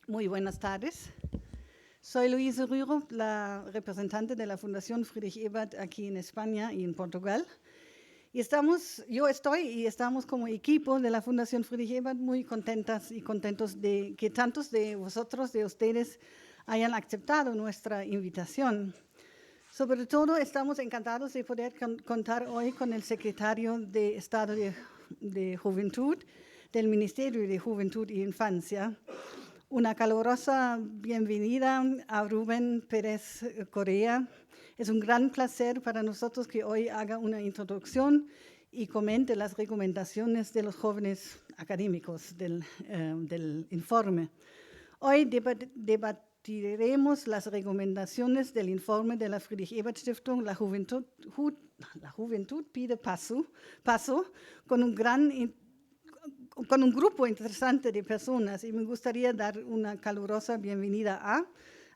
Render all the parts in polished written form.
Muy buenas tardes. Soy Luisa Rürup, la representante de la Fundación Friedrich Ebert aquí en España y en Portugal. Y estamos como equipo de la Fundación Friedrich Ebert muy contentas y contentos de que tantos de vosotros, de ustedes, hayan aceptado nuestra invitación. Sobre todo, estamos encantados de poder contar hoy con el secretario de Estado de Juventud del Ministerio de Juventud e Infancia. Una calurosa bienvenida a Rubén Pérez Correa. Es un gran placer para nosotros que hoy haga una introducción y comente las recomendaciones de los jóvenes académicos del informe. Hoy debatiremos las recomendaciones del informe de la Friedrich Ebert Stiftung, La Juventud pide paso con un grupo interesante de personas, y me gustaría dar una calurosa bienvenida a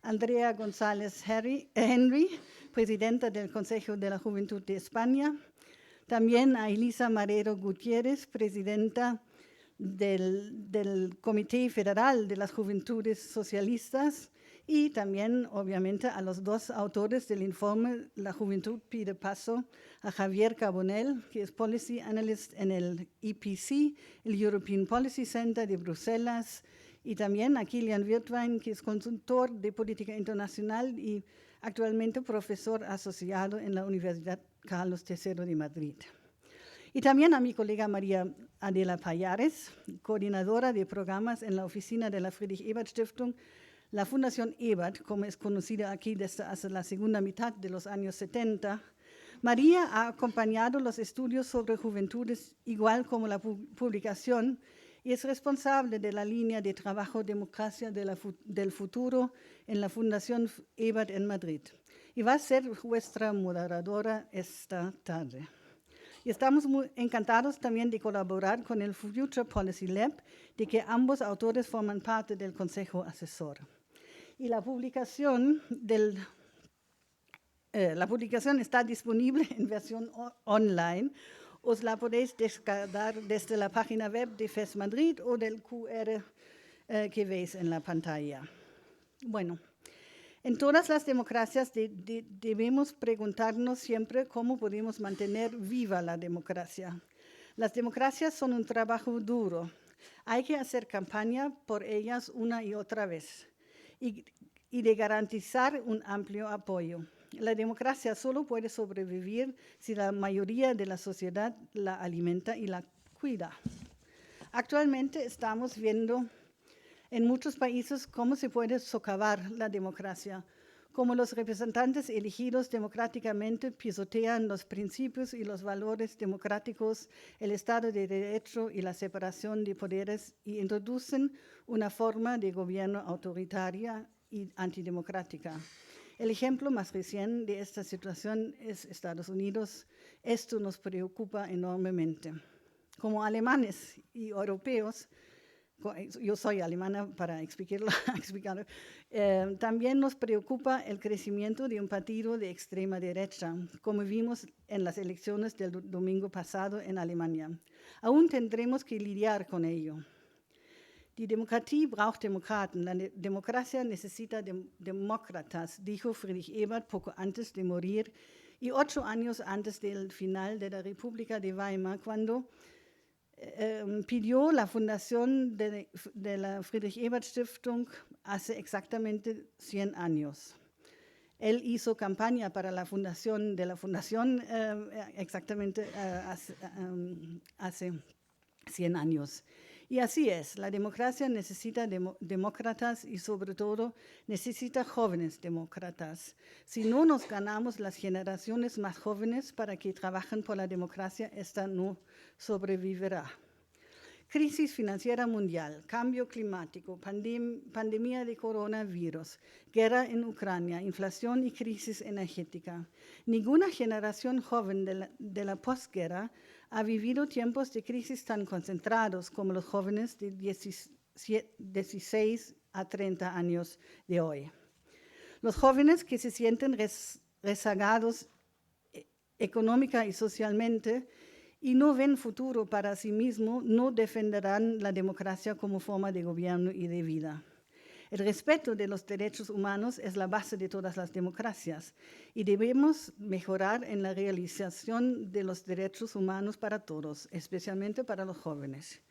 Andrea González Henry, presidenta del Consejo de la Juventud de España, también a Elisa Marero Gutiérrez, presidenta del Comité Federal de las Juventudes Socialistas, y también, obviamente, a los dos autores del informe La Juventud pide paso, a Javier Carbonell, que es Policy Analyst en el EPC, el European Policy Center de Bruselas, y también a Kilian Wirtwein, que es consultor de política internacional y actualmente profesor asociado en la Universidad Carlos III de Madrid. Y también a mi colega María Adela Payares, coordinadora de programas en la oficina de la Friedrich Ebert Stiftung, la Fundación Ebert, como es conocida aquí desde hace la segunda mitad de los años 70. María ha acompañado los estudios sobre juventudes, igual como la publicación, y es responsable de la línea de trabajo Democracia del Futuro en la Fundación Ebert en Madrid. Y va a ser vuestra moderadora esta tarde. Y estamos muy encantados también de colaborar con el Future Policy Lab, de que ambos autores forman parte del Consejo Asesor. Y la publicación está disponible en versión online. Os la podéis descargar desde la página web de FES Madrid o del QR que veis en la pantalla. Bueno, en todas las democracias debemos preguntarnos siempre cómo podemos mantener viva la democracia. Las democracias son un trabajo duro. Hay que hacer campaña por ellas una y otra vez y de garantizar un amplio apoyo. La democracia solo puede sobrevivir si la mayoría de la sociedad la alimenta y la cuida. Actualmente estamos viendo en muchos países cómo se puede socavar la democracia, cómo los representantes elegidos democráticamente pisotean los principios y los valores democráticos, el Estado de Derecho y la separación de poderes, y introducen una forma de gobierno autoritaria y antidemocrática. El ejemplo más reciente de esta situación es Estados Unidos. Esto nos preocupa enormemente. Como alemanes y europeos, yo soy alemana para explicarlo, también nos preocupa el crecimiento de un partido de extrema derecha, como vimos en las elecciones del domingo pasado en Alemania. Aún tendremos que lidiar con ello. Die Demokratie braucht Demokraten. La democracia necesita demócratas, dijo Friedrich Ebert poco antes de morir y 8 años antes del final de la República de Weimar, cuando pidió la fundación de la Friedrich Ebert Stiftung hace exactamente 100 años. Él hizo campaña para la fundación de la fundación exactamente hace 100 años. Y así es, la democracia necesita demócratas y sobre todo necesita jóvenes demócratas. Si no nos ganamos las generaciones más jóvenes para que trabajen por la democracia, esta no sobrevivirá. Crisis financiera mundial, cambio climático, pandemia de coronavirus, guerra en Ucrania, inflación y crisis energética. Ninguna generación joven de la posguerra ha vivido tiempos de crisis tan concentrados como los jóvenes de 16 a 30 años de hoy. Los jóvenes que se sienten rezagados económica y socialmente y no ven futuro para sí mismos, no defenderán la democracia como forma de gobierno y de vida. El respeto de los derechos humanos es la base de todas las democracias y debemos mejorar en la realización de los derechos humanos para todos, especialmente para los jóvenes.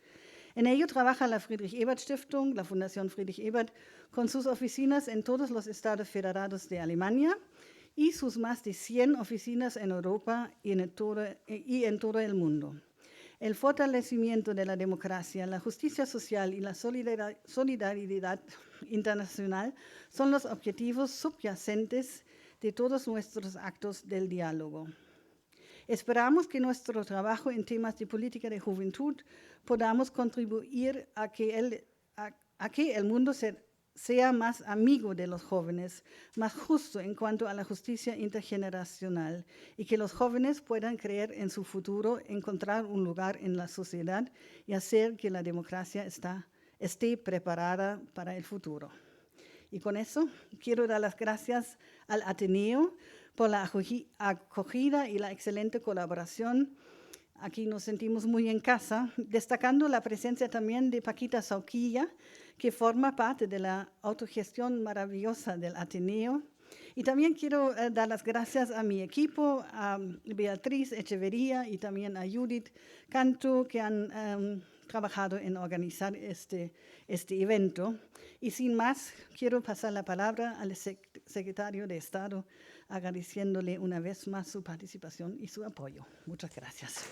En ello trabaja la Friedrich Ebert Stiftung, la Fundación Friedrich Ebert, con sus oficinas en todos los estados federados de Alemania y sus más de 100 oficinas en Europa y en todo el mundo. El fortalecimiento de la democracia, la justicia social y la solidaridad internacional son los objetivos subyacentes de todos nuestros actos del diálogo. Esperamos que nuestro trabajo en temas de política de juventud podamos contribuir a que el mundo sea más amigo de los jóvenes, más justo en cuanto a la justicia intergeneracional y que los jóvenes puedan creer en su futuro, encontrar un lugar en la sociedad y hacer que la democracia esté preparada para el futuro. Y con eso quiero dar las gracias al Ateneo por la acogida y la excelente colaboración. Aquí nos sentimos muy en casa, destacando la presencia también de Paquita Sauquilla, que forma parte de la autogestión maravillosa del Ateneo. Y también quiero dar las gracias a mi equipo, a Beatriz Echeverría y también a Judith Canto, que han trabajado en organizar este evento. Y sin más, quiero pasar la palabra al secretario de Estado, agradeciéndole una vez más su participación y su apoyo. Muchas gracias.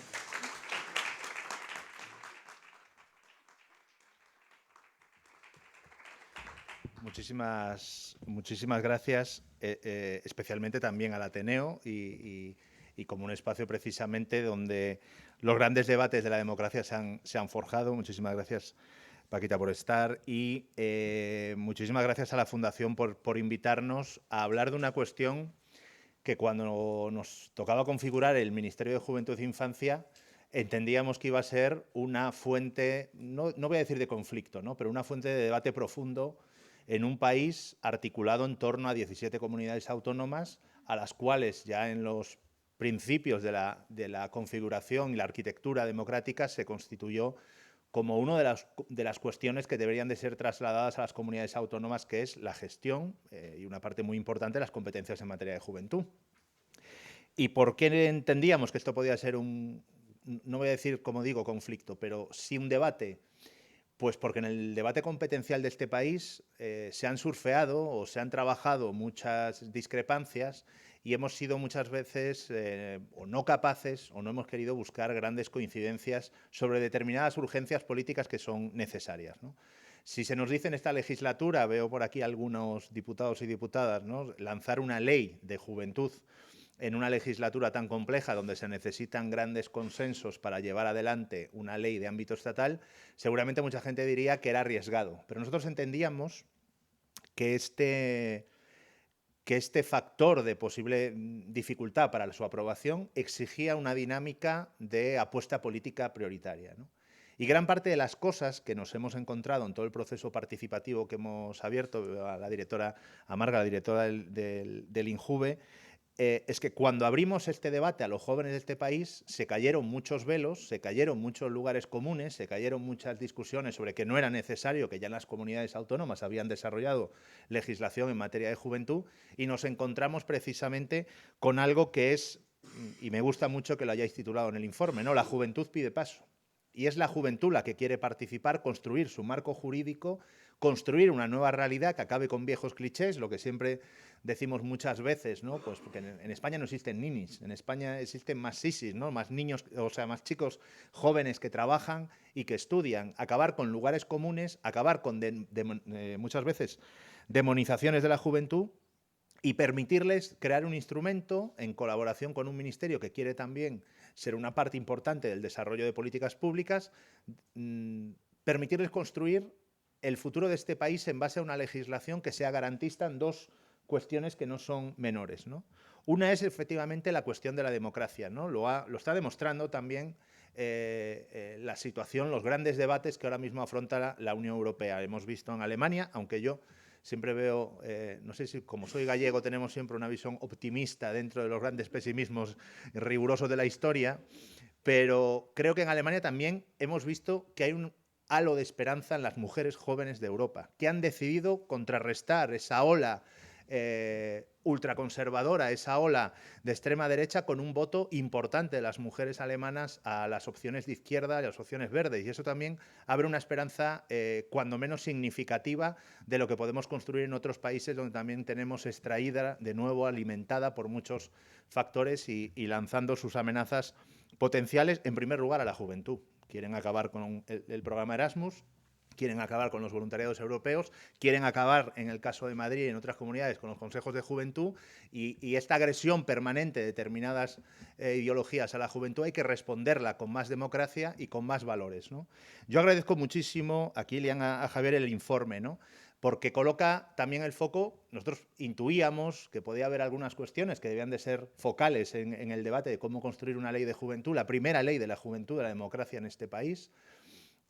Muchísimas gracias, especialmente también al Ateneo y como un espacio precisamente donde los grandes debates de la democracia se han forjado. Muchísimas gracias, Paquita, por estar y muchísimas gracias a la Fundación por invitarnos a hablar de una cuestión que cuando nos tocaba configurar el Ministerio de Juventud e Infancia entendíamos que iba a ser una fuente, no voy a decir de conflicto, ¿no?, pero una fuente de debate profundo en un país articulado en torno a 17 comunidades autónomas, a las cuales ya en los principios de la configuración y la arquitectura democrática se constituyó como una de las cuestiones que deberían de ser trasladadas a las comunidades autónomas, que es la gestión y una parte muy importante de las competencias en materia de juventud. ¿Y por qué entendíamos que esto podía ser no voy a decir, como digo, conflicto, pero sí un debate? Pues porque en el debate competencial de este país se han surfeado o se han trabajado muchas discrepancias y hemos sido muchas veces o no capaces o no hemos querido buscar grandes coincidencias sobre determinadas urgencias políticas que son necesarias, ¿no? Si se nos dice en esta legislatura, veo por aquí algunos diputados y diputadas, ¿no?, lanzar una ley de juventud en una legislatura tan compleja donde se necesitan grandes consensos para llevar adelante una ley de ámbito estatal, seguramente mucha gente diría que era arriesgado. Pero nosotros entendíamos que este factor de posible dificultad para su aprobación exigía una dinámica de apuesta política prioritaria, ¿no? Y gran parte de las cosas que nos hemos encontrado en todo el proceso participativo que hemos abierto, a la directora, a Marga, la directora del INJUVE, es que cuando abrimos este debate a los jóvenes de este país se cayeron muchos velos, se cayeron muchos lugares comunes, se cayeron muchas discusiones sobre que no era necesario, que ya en las comunidades autónomas habían desarrollado legislación en materia de juventud, y nos encontramos precisamente con algo que es, y me gusta mucho que lo hayáis titulado en el informe, ¿no?, la juventud pide paso. Y es la juventud la que quiere participar, construir su marco jurídico, construir una nueva realidad que acabe con viejos clichés, lo que siempre decimos muchas veces, ¿no?, pues porque en España no existen ninis, en España existen más sisis, ¿no?, más niños, o sea, más chicos jóvenes que trabajan y que estudian, acabar con lugares comunes, acabar con muchas veces demonizaciones de la juventud y permitirles crear un instrumento en colaboración con un ministerio que quiere también ser una parte importante del desarrollo de políticas públicas, permitirles construir el futuro de este país en base a una legislación que sea garantista en dos cuestiones que no son menores, ¿no? Una es efectivamente la cuestión de la democracia, ¿no? Lo está demostrando también la situación, los grandes debates que ahora mismo afronta la Unión Europea. Hemos visto en Alemania, aunque yo siempre veo, no sé si como soy gallego tenemos siempre una visión optimista dentro de los grandes pesimismos rigurosos de la historia, pero creo que en Alemania también hemos visto que hay halo de esperanza en las mujeres jóvenes de Europa, que han decidido contrarrestar esa ola ultraconservadora, esa ola de extrema derecha, con un voto importante de las mujeres alemanas a las opciones de izquierda y a las opciones verdes. Y eso también abre una esperanza, cuando menos significativa, de lo que podemos construir en otros países donde también tenemos extraída, de nuevo alimentada por muchos factores y lanzando sus amenazas potenciales, en primer lugar, a la juventud. Quieren acabar con el programa Erasmus, quieren acabar con los voluntariados europeos, quieren acabar, en el caso de Madrid y en otras comunidades, con los consejos de juventud, y esta agresión permanente de determinadas ideologías a la juventud hay que responderla con más democracia y con más valores, ¿no? Yo agradezco muchísimo a Kilian, a Javier, el informe, ¿no?, porque coloca también el foco. Nosotros intuíamos que podía haber algunas cuestiones que debían de ser focales en el debate de cómo construir una ley de juventud, la primera ley de la juventud, de la democracia en este país,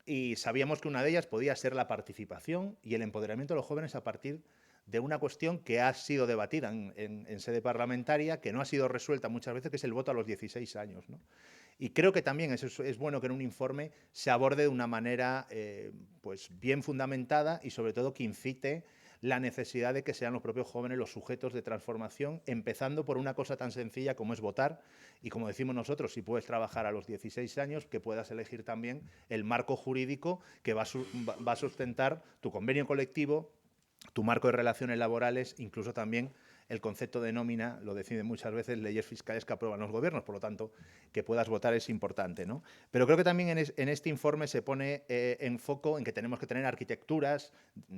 y sabíamos que una de ellas podía ser la participación y el empoderamiento de los jóvenes a partir de una cuestión que ha sido debatida en sede parlamentaria, que no ha sido resuelta muchas veces, que es el voto a los 16 años, ¿no? Y creo que también es bueno que en un informe se aborde de una manera pues bien fundamentada y sobre todo que incite la necesidad de que sean los propios jóvenes los sujetos de transformación, empezando por una cosa tan sencilla como es votar. Y como decimos nosotros, si puedes trabajar a los 16 años, que puedas elegir también el marco jurídico que va a sustentar tu convenio colectivo, tu marco de relaciones laborales, incluso también el concepto de nómina lo deciden muchas veces leyes fiscales que aprueban los gobiernos, por lo tanto, que puedas votar es importante, ¿no? Pero creo que también en este informe se pone en foco en que tenemos que tener arquitecturas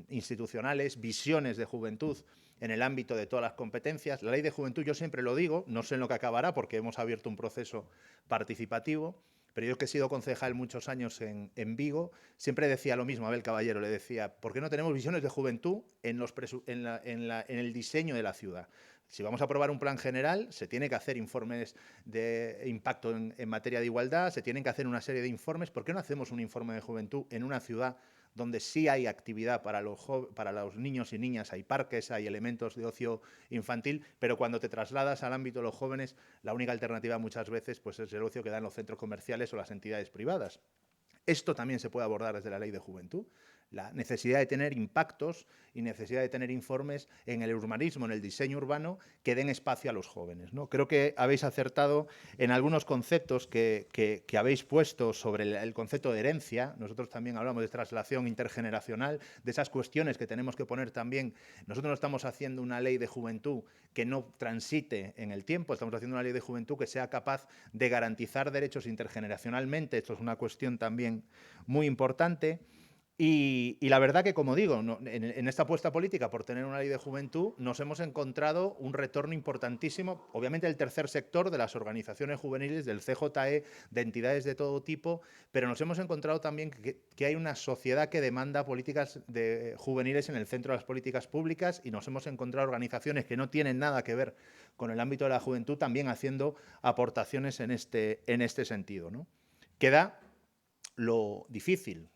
institucionales, visiones de juventud en el ámbito de todas las competencias. La ley de juventud, yo siempre lo digo, no sé en lo que acabará porque hemos abierto un proceso participativo, pero yo que he sido concejal muchos años en Vigo, siempre decía lo mismo a Abel Caballero, le decía, ¿por qué no tenemos visiones de juventud en el diseño de la ciudad? Si vamos a aprobar un plan general, se tiene que hacer informes de impacto en materia de igualdad, se tienen que hacer una serie de informes. ¿Por qué no hacemos un informe de juventud en una ciudad donde sí hay actividad para los niños y niñas, hay parques, hay elementos de ocio infantil, pero cuando te trasladas al ámbito de los jóvenes, la única alternativa muchas veces pues, es el ocio que dan los centros comerciales o las entidades privadas? Esto también se puede abordar desde la Ley de Juventud. La necesidad de tener impactos y necesidad de tener informes en el urbanismo, en el diseño urbano, que den espacio a los jóvenes, ¿no? Creo que habéis acertado en algunos conceptos que habéis puesto sobre el concepto de herencia. Nosotros también hablamos de traslación intergeneracional, de esas cuestiones que tenemos que poner también. Nosotros no estamos haciendo una ley de juventud que no transite en el tiempo, estamos haciendo una ley de juventud que sea capaz de garantizar derechos intergeneracionalmente. Esto es una cuestión también muy importante. Y la verdad que, como digo, en esta apuesta política por tener una ley de juventud nos hemos encontrado un retorno importantísimo, obviamente del tercer sector, de las organizaciones juveniles, del CJE, de entidades de todo tipo, pero nos hemos encontrado también que hay una sociedad que demanda políticas juveniles en el centro de las políticas públicas, y nos hemos encontrado organizaciones que no tienen nada que ver con el ámbito de la juventud también haciendo aportaciones en este sentido, ¿no? Queda lo difícil.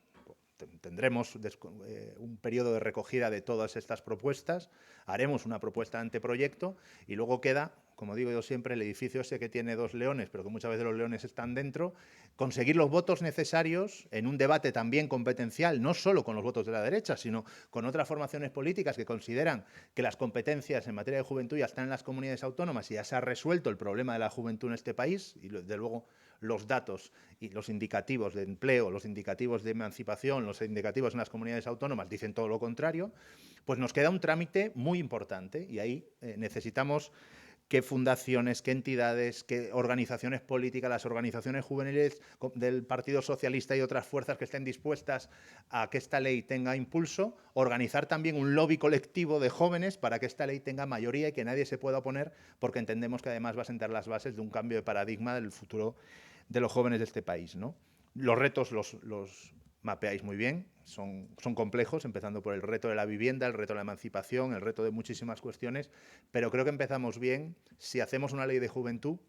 Tendremos un periodo de recogida de todas estas propuestas, haremos una propuesta de anteproyecto y luego queda, como digo yo siempre, el edificio ese que tiene dos leones, pero que muchas veces los leones están dentro, conseguir los votos necesarios en un debate también competencial, no solo con los votos de la derecha, sino con otras formaciones políticas que consideran que las competencias en materia de juventud ya están en las comunidades autónomas y ya se ha resuelto el problema de la juventud en este país, y desde luego los datos y los indicativos de empleo, los indicativos de emancipación, los indicativos en las comunidades autónomas dicen todo lo contrario. Pues nos queda un trámite muy importante y ahí necesitamos qué fundaciones, qué entidades, qué organizaciones políticas, las organizaciones juveniles del Partido Socialista y otras fuerzas que estén dispuestas a que esta ley tenga impulso, organizar también un lobby colectivo de jóvenes para que esta ley tenga mayoría y que nadie se pueda oponer, porque entendemos que además va a sentar las bases de un cambio de paradigma del futuro de los jóvenes de este país, ¿no? Los retos los mapeáis muy bien, son complejos, empezando por el reto de la vivienda, el reto de la emancipación, el reto de muchísimas cuestiones, pero creo que empezamos bien si hacemos una ley de juventud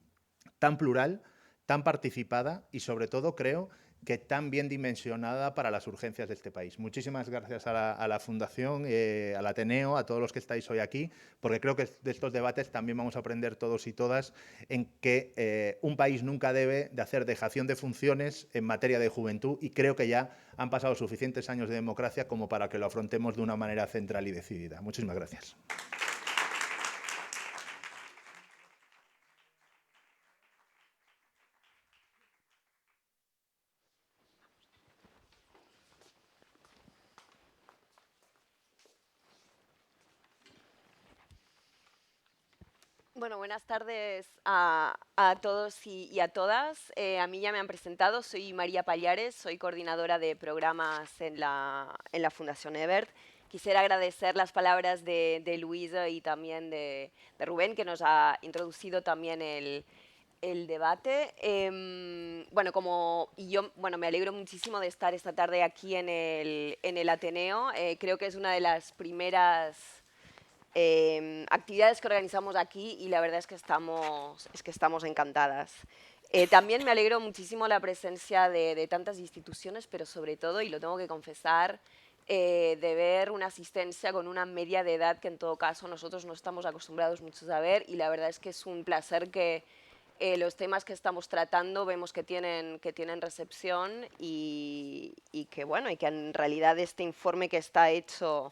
tan plural, tan participada y sobre todo creo que tan bien dimensionada para las urgencias de este país. Muchísimas gracias a la Fundación, al Ateneo, a todos los que estáis hoy aquí, porque creo que de estos debates también vamos a aprender todos y todas en que un país nunca debe de hacer dejación de funciones en materia de juventud, y creo que ya han pasado suficientes años de democracia como para que lo afrontemos de una manera central y decidida. Muchísimas gracias. Bueno, buenas tardes a todos y a todas. A mí ya me han presentado, soy María Pallares, soy coordinadora de programas en la Fundación Ebert. Quisiera agradecer las palabras de Luisa y también de Rubén, que nos ha introducido también el debate. Bueno, me alegro muchísimo de estar esta tarde aquí en el Ateneo. Creo que es una de las primeras actividades que organizamos aquí y la verdad es que estamos encantadas. También me alegro muchísimo la presencia de tantas instituciones, pero sobre todo, y lo tengo que confesar, de ver una asistencia con una media de edad que en todo caso nosotros no estamos acostumbrados muchos a ver, y la verdad es que es un placer que los temas que estamos tratando vemos que tienen recepción y que, bueno, y que en realidad este informe que está hecho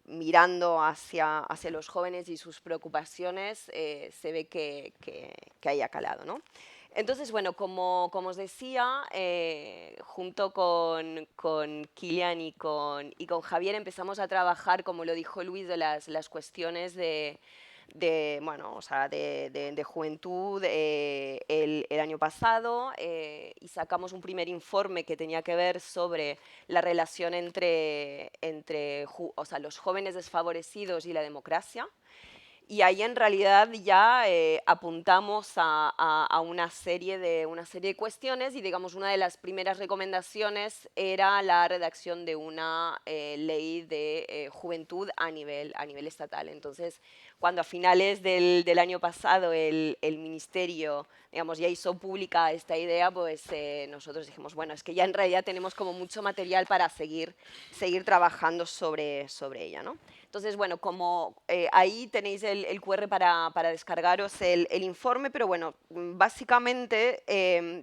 mirando hacia los jóvenes y sus preocupaciones, se ve que haya calado, ¿no? Entonces, bueno, como os decía, junto con Kilian y con Javier empezamos a trabajar, como lo dijo Luis, de las cuestiones de juventud el año pasado, y sacamos un primer informe que tenía que ver sobre la relación entre los jóvenes desfavorecidos y la democracia. Y ahí en realidad ya apuntamos a una serie de cuestiones, y digamos una de las primeras recomendaciones era la redacción de una ley de juventud a nivel estatal. Entonces, cuando a finales del año pasado el Ministerio, digamos, ya hizo pública esta idea, pues nosotros dijimos, bueno, es que ya en realidad tenemos como mucho material para seguir trabajando sobre ella, ¿no? Entonces, bueno, como ahí tenéis el QR para descargaros el informe, pero bueno, básicamente,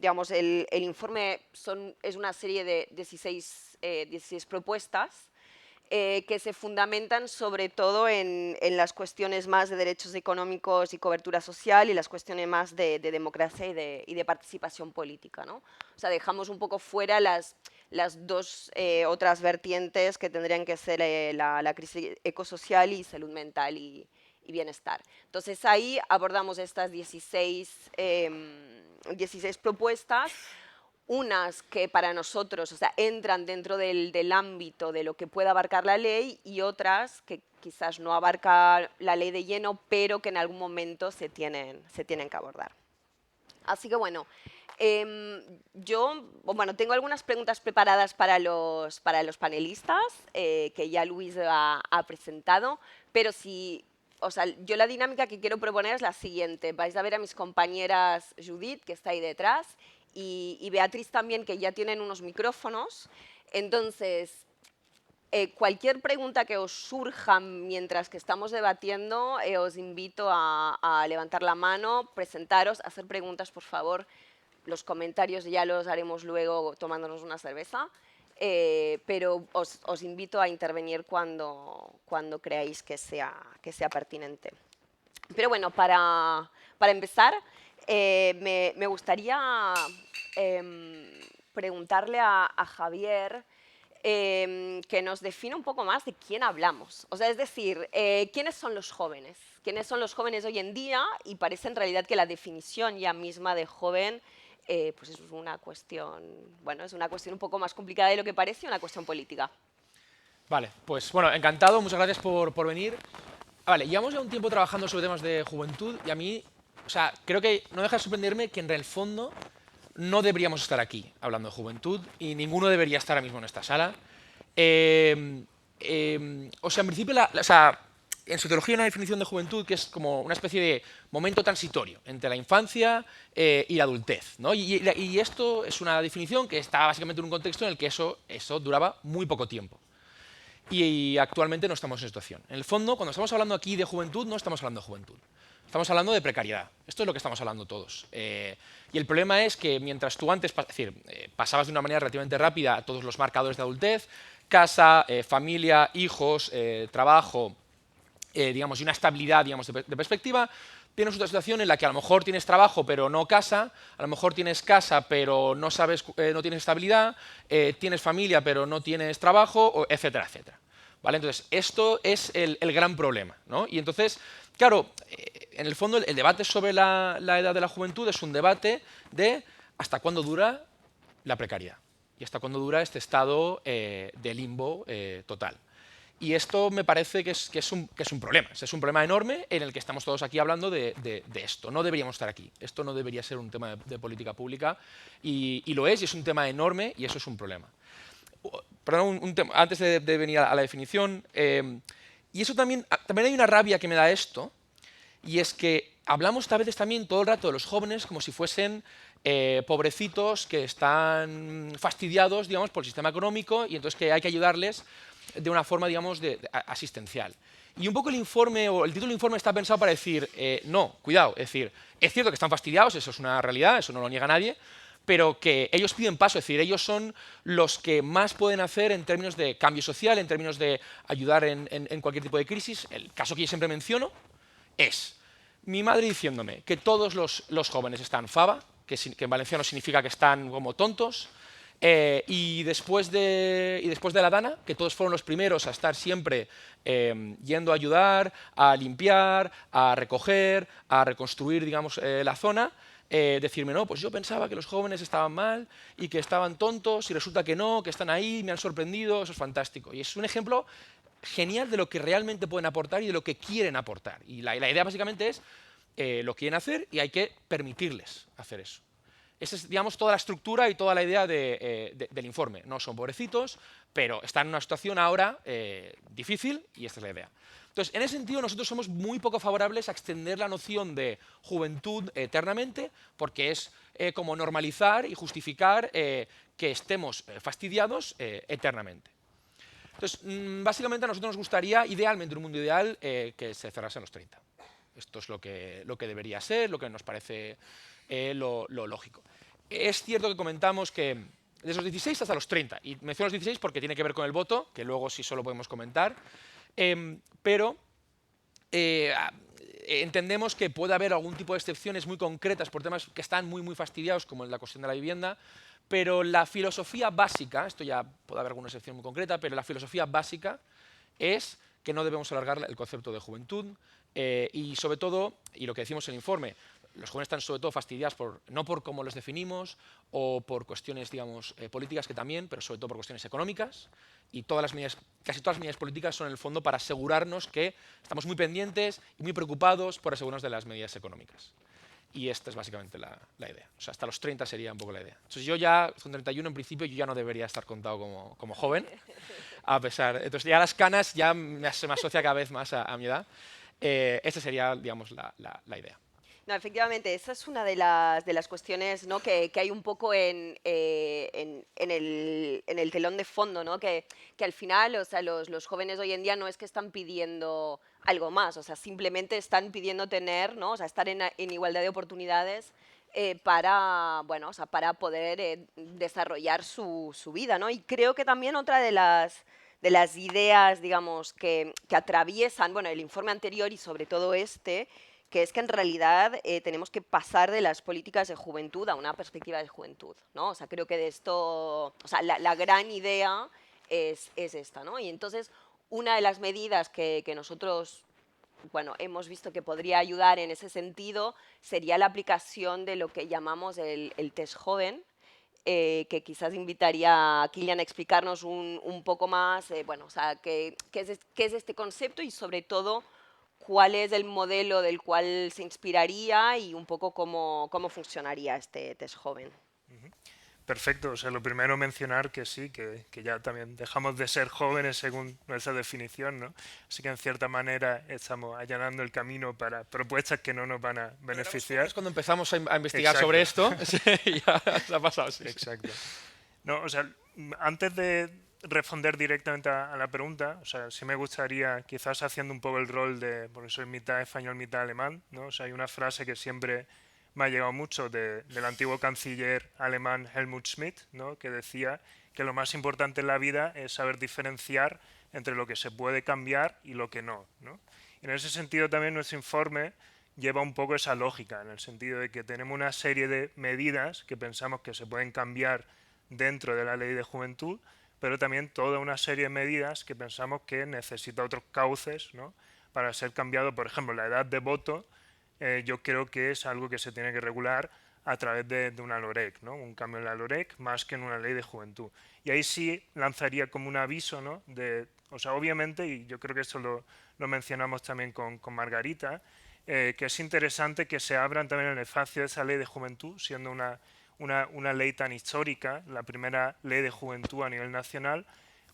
digamos, el informe es una serie de 16 propuestas que se fundamentan sobre todo en las cuestiones más de derechos económicos y cobertura social, y las cuestiones más de democracia y de participación política, ¿no? O sea, dejamos un poco fuera las dos otras vertientes que tendrían que ser la crisis ecosocial y salud mental y bienestar. Entonces ahí abordamos estas 16 propuestas, unas que para nosotros, o sea, entran dentro del ámbito de lo que puede abarcar la ley, y otras que quizás no abarca la ley de lleno, pero que en algún momento se tienen que abordar. Así que bueno, yo tengo algunas preguntas preparadas para los panelistas, que ya Luis ha presentado, pero yo la dinámica que quiero proponer es la siguiente. Vais a ver a mis compañeras Judith, que está ahí detrás, y Beatriz también, que ya tienen unos micrófonos. Entonces, cualquier pregunta que os surja mientras que estamos debatiendo, os invito a levantar la mano, presentaros, hacer preguntas, por favor. Los comentarios ya los haremos luego tomándonos una cerveza, pero os invito a intervenir cuando creáis que sea pertinente. Pero bueno, para empezar, me gustaría preguntarle a Javier que nos define un poco más de quién hablamos. O sea, es decir, ¿quiénes son los jóvenes? ¿Quiénes son los jóvenes hoy en día? Y parece en realidad que la definición ya misma de joven pues es una cuestión, bueno, es una cuestión un poco más complicada de lo que parece, una cuestión política. Vale, pues bueno, encantado, muchas gracias por venir. Vale, llevamos ya un tiempo trabajando sobre temas de juventud, y a mí, o sea, creo que no deja de sorprenderme que en el fondo no deberíamos estar aquí hablando de juventud, y ninguno debería estar ahora mismo en esta sala. O sea, en principio, en sociología hay una definición de juventud que es como una especie de momento transitorio entre la infancia y la adultez, ¿no? Y esto es una definición que está básicamente en un contexto en el que eso duraba muy poco tiempo. Y actualmente no estamos en situación. En el fondo, cuando estamos hablando aquí de juventud, no estamos hablando de juventud. Estamos hablando de precariedad. Esto es lo que estamos hablando todos. Y el problema es que mientras tú antes pasabas de una manera relativamente rápida a todos los marcadores de adultez, casa, familia, hijos, trabajo, digamos, y una estabilidad, digamos, de perspectiva, tienes otra situación en la que a lo mejor tienes trabajo pero no casa, a lo mejor tienes casa pero no no tienes estabilidad, tienes familia pero no tienes trabajo, etcétera, etcétera. ¿Vale? Entonces, esto es el gran problema, ¿no? Y entonces, claro, en el fondo el debate sobre la edad de la juventud es un debate de hasta cuándo dura la precariedad y hasta cuándo dura este estado de limbo total. Y esto me parece que es un problema. Es un problema enorme en el que estamos todos aquí hablando de esto. No deberíamos estar aquí. Esto no debería ser un tema de política pública y lo es, y es un tema enorme y eso es un problema. Perdón, antes de venir a la definición, y eso también hay una rabia que me da esto, y es que hablamos a veces también todo el rato de los jóvenes como si fuesen pobrecitos que están fastidiados, digamos, por el sistema económico y entonces que hay que ayudarles de una forma, digamos, asistencial. Y un poco el informe, o el título del informe está pensado para decir, no, cuidado, es decir, es cierto que están fastidiados, eso es una realidad, eso no lo niega nadie, pero que ellos piden paso, es decir, ellos son los que más pueden hacer en términos de cambio social, en términos de ayudar en cualquier tipo de crisis. El caso que yo siempre menciono es mi madre diciéndome que todos los jóvenes están fava, que en valenciano significa que están como tontos, y después de la Dana, que todos fueron los primeros a estar siempre yendo a ayudar, a limpiar, a recoger, a reconstruir, digamos, la zona, decirme, no, pues yo pensaba que los jóvenes estaban mal y que estaban tontos y resulta que no, que están ahí, me han sorprendido, eso es fantástico. Y es un ejemplo genial de lo que realmente pueden aportar y de lo que quieren aportar. Y la idea básicamente es, lo quieren hacer y hay que permitirles hacer eso. Esa es, digamos, toda la estructura y toda la idea del informe. No son pobrecitos, pero están en una situación ahora difícil y esta es la idea. Entonces, en ese sentido, nosotros somos muy poco favorables a extender la noción de juventud eternamente, porque es como normalizar y justificar que estemos fastidiados eternamente. Entonces, básicamente a nosotros nos gustaría, idealmente, en un mundo ideal, que se cerrase a los 30. Esto es lo que debería ser, lo que nos parece lo lógico. Es cierto que comentamos que desde los 16 hasta los 30, y menciono los 16 porque tiene que ver con el voto, que luego sí solo podemos comentar, pero entendemos que puede haber algún tipo de excepciones muy concretas por temas que están muy fastidiados, como la cuestión de la vivienda, pero la filosofía básica, esto ya puede haber alguna excepción muy concreta, pero la filosofía básica es que no debemos alargar el concepto de juventud y sobre todo, y lo que decimos en el informe, los jóvenes están sobre todo fastidiados no por cómo los definimos o por cuestiones, digamos, políticas que también, pero sobre todo por cuestiones económicas y casi todas las medidas políticas son en el fondo para asegurarnos que estamos muy pendientes y muy preocupados por asegurarnos de las medidas económicas. Y esta es básicamente la idea. O sea, hasta los 30 sería un poco la idea. Entonces yo ya, con 31 en principio, yo ya no debería estar contado como joven, a pesar. Entonces ya las canas ya se me asocia cada vez más a mi edad. Esta sería, digamos, la idea. No, efectivamente, esa es una de las cuestiones, ¿no?, que hay un poco en el telón de fondo, ¿no?, que al final, o sea, los jóvenes hoy en día no es que están pidiendo algo más, o sea, simplemente están pidiendo tener, ¿no?, o sea, estar en igualdad de oportunidades para, bueno, o sea, para poder desarrollar su vida, ¿no? Y creo que también otra de las ideas, digamos, que atraviesan, bueno, el informe anterior y sobre todo este, que es que en realidad tenemos que pasar de las políticas de juventud a una perspectiva de juventud, ¿no? O sea, creo que de esto, o sea, la gran idea es esta, ¿no? Y entonces, una de las medidas que nosotros, bueno, hemos visto que podría ayudar en ese sentido sería la aplicación de lo que llamamos el test joven, que quizás invitaría a Kilian a explicarnos un poco más, bueno, o sea, qué es este concepto y sobre todo cuál es el modelo del cual se inspiraría y un poco cómo funcionaría este test joven. Perfecto, o sea, lo primero mencionar que sí, que ya también dejamos de ser jóvenes según nuestra definición, ¿no? Así que en cierta manera estamos allanando el camino para propuestas que no nos van a Cuando éramos beneficiar. jóvenes, cuando empezamos a investigar Exacto. sobre esto, ya se ha pasado, sí. Exacto. No, o sea, antes de responder directamente a la pregunta, o sea, sí me gustaría, quizás haciendo un poco el rol de, porque soy mitad español, mitad alemán, ¿no? O sea, hay una frase que siempre me ha llegado mucho del antiguo canciller alemán Helmut Schmidt, ¿no? Que decía que lo más importante en la vida es saber diferenciar entre lo que se puede cambiar y lo que no, ¿no? Y en ese sentido también nuestro informe lleva un poco esa lógica, en el sentido de que tenemos una serie de medidas que pensamos que se pueden cambiar dentro de la ley de juventud, pero también toda una serie de medidas que pensamos que necesita otros cauces, ¿no? Para ser cambiado. Por ejemplo, la edad de voto, yo creo que es algo que se tiene que regular a través de una LOREC, ¿no? Un cambio en la LOREC más que en una ley de juventud. Y ahí sí lanzaría como un aviso, ¿no? O sea, obviamente, y yo creo que esto lo mencionamos también con Margarita, que es interesante que se abran también el espacio de esa ley de juventud, siendo una ley tan histórica, la primera ley de juventud a nivel nacional.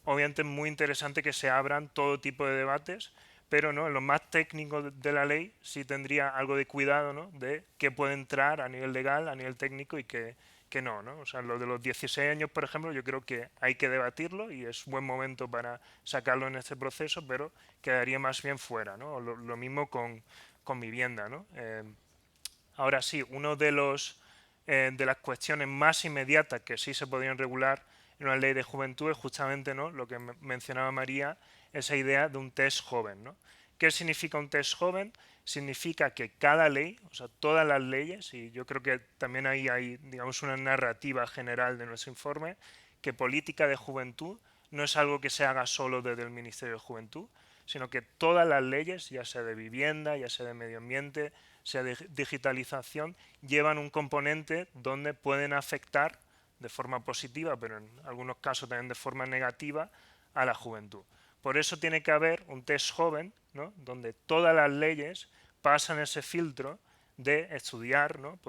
Obviamente es muy interesante que se abran todo tipo de debates, pero ¿no? En lo más técnico de la ley sí tendría algo de cuidado, ¿no? De qué puede entrar a nivel legal, a nivel técnico y que no, ¿no? O sea, lo de los 16 años, por ejemplo, yo creo que hay que debatirlo y es buen momento para sacarlo en este proceso, pero quedaría más bien fuera, ¿no? Lo mismo con vivienda, ¿no? Ahora sí, uno de las cuestiones más inmediatas que sí se podrían regular en una ley de juventud es justamente, ¿no? Lo que mencionaba María, esa idea de un test joven, ¿no? ¿Qué significa un test joven? Significa que cada ley, o sea, todas las leyes, y yo creo que también ahí hay, digamos, una narrativa general de nuestro informe, que política de juventud no es algo que se haga solo desde el Ministerio de Juventud, sino que todas las leyes, ya sea de vivienda, ya sea de medio ambiente, sea de digitalización, llevan un componente donde pueden afectar de forma positiva, pero en algunos casos también de forma negativa, a la juventud. Por eso tiene que haber un test joven, ¿no? Donde todas las leyes pasan ese filtro de estudiar, ¿no?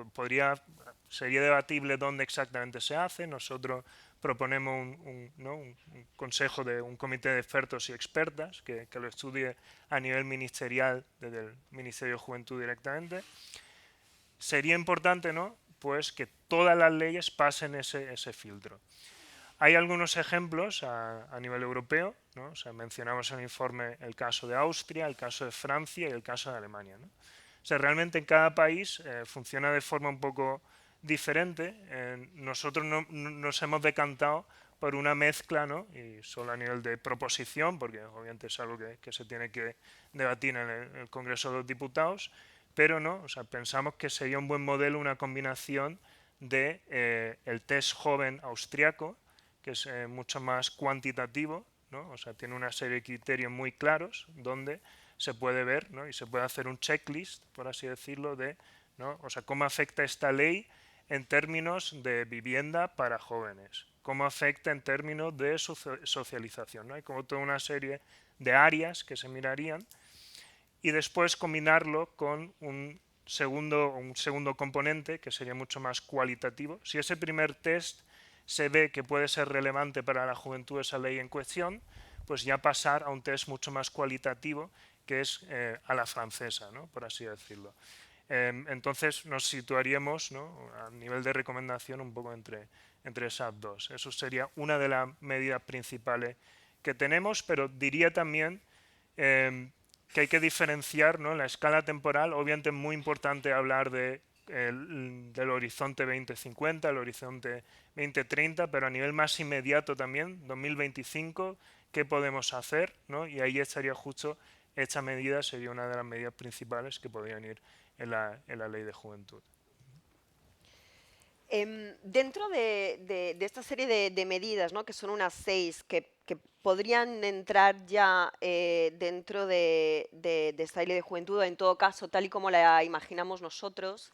Sería debatible dónde exactamente se hace. Nosotros proponemos un consejo de un comité de expertos y expertas que lo estudie a nivel ministerial, desde el Ministerio de Juventud directamente. Sería importante, ¿no? Pues que todas las leyes pasen ese filtro. Hay algunos ejemplos a nivel europeo, ¿no? O sea, mencionamos en el informe el caso de Austria, el caso de Francia y el caso de Alemania, ¿no? O sea, realmente en cada país funciona de forma un poco diferente. Nosotros nos hemos decantado por una mezcla, ¿no? Y solo a nivel de proposición, porque obviamente es algo que se tiene que debatir en el Congreso de los Diputados, pero no, o sea, pensamos que sería un buen modelo una combinación de el test joven austriaco, que es mucho más cuantitativo, ¿no? O sea, tiene una serie de criterios muy claros donde se puede ver, ¿no? Y se puede hacer un checklist, por así decirlo, de, ¿no? O sea, cómo afecta esta ley en términos de vivienda para jóvenes, cómo afecta en términos de socialización, ¿no? Hay como toda una serie de áreas que se mirarían y después combinarlo con un segundo componente que sería mucho más cualitativo. Si ese primer test se ve que puede ser relevante para la juventud esa ley en cuestión, pues ya pasar a un test mucho más cualitativo que es a la francesa, ¿no? Por así decirlo. Entonces nos situaríamos, ¿no? A nivel de recomendación un poco entre esas dos. Eso sería una de las medidas principales que tenemos, pero diría también que hay que diferenciar, ¿no? La escala temporal. Obviamente es muy importante hablar del horizonte 2050, el horizonte 2030, pero a nivel más inmediato también, 2025, ¿qué podemos hacer? ¿No? Y ahí estaría justo esta medida, sería una de las medidas principales que podrían ir en la ley de juventud. Dentro de esta serie de medidas, ¿no? Que son unas 6, que podrían entrar ya dentro de esta ley de juventud, en todo caso, tal y como la imaginamos nosotros,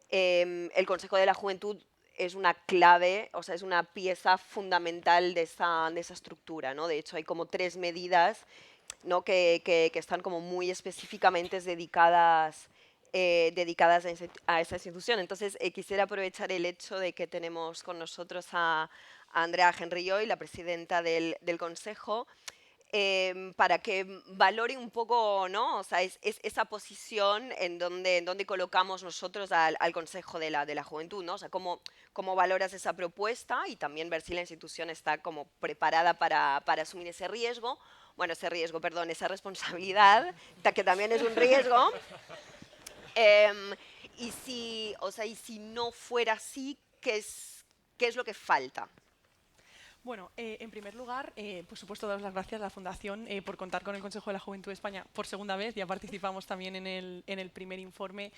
el Consejo de la Juventud es una clave, o sea, es una pieza fundamental de esa estructura, ¿no? De hecho, hay como 3 medidas, ¿no? que están como muy específicamente dedicadas dedicadas a esa institución. Entonces, quisiera aprovechar el hecho de que tenemos con nosotros a Andrea Henry Hoy, la presidenta del Consejo, para que valore un poco, ¿no? O sea, esa posición en donde colocamos nosotros al Consejo de la Juventud, ¿no? O sea, cómo valoras esa propuesta y también ver si la institución está como preparada para asumir ese riesgo. Bueno, perdón, esa responsabilidad, que también es un riesgo. Y si no fuera así, ¿qué es lo que falta? Bueno, en primer lugar, por supuesto, daros las gracias a la Fundación por contar con el Consejo de la Juventud de España por segunda vez. Ya participamos también en el primer informe,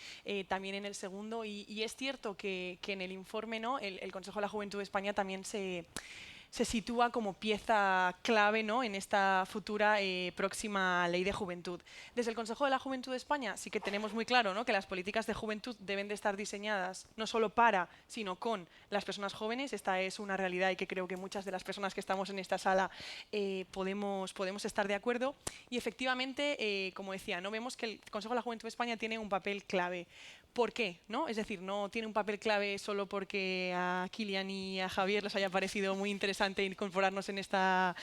también en el segundo. Y es cierto que en el informe, ¿no?, el Consejo de la Juventud de España también se sitúa como pieza clave, ¿no?, en esta futura próxima Ley de Juventud. Desde el Consejo de la Juventud de España sí que tenemos muy claro, ¿no?, que las políticas de juventud deben de estar diseñadas no solo para, sino con las personas jóvenes. Esta es una realidad y que creo que muchas de las personas que estamos en esta sala podemos estar de acuerdo. Y efectivamente, como decía, ¿no?, vemos que el Consejo de la Juventud de España tiene un papel clave. ¿Por qué? ¿No? Es decir, no tiene un papel clave solo porque a Kilian y a Javier les haya parecido muy interesante incorporarnos en esta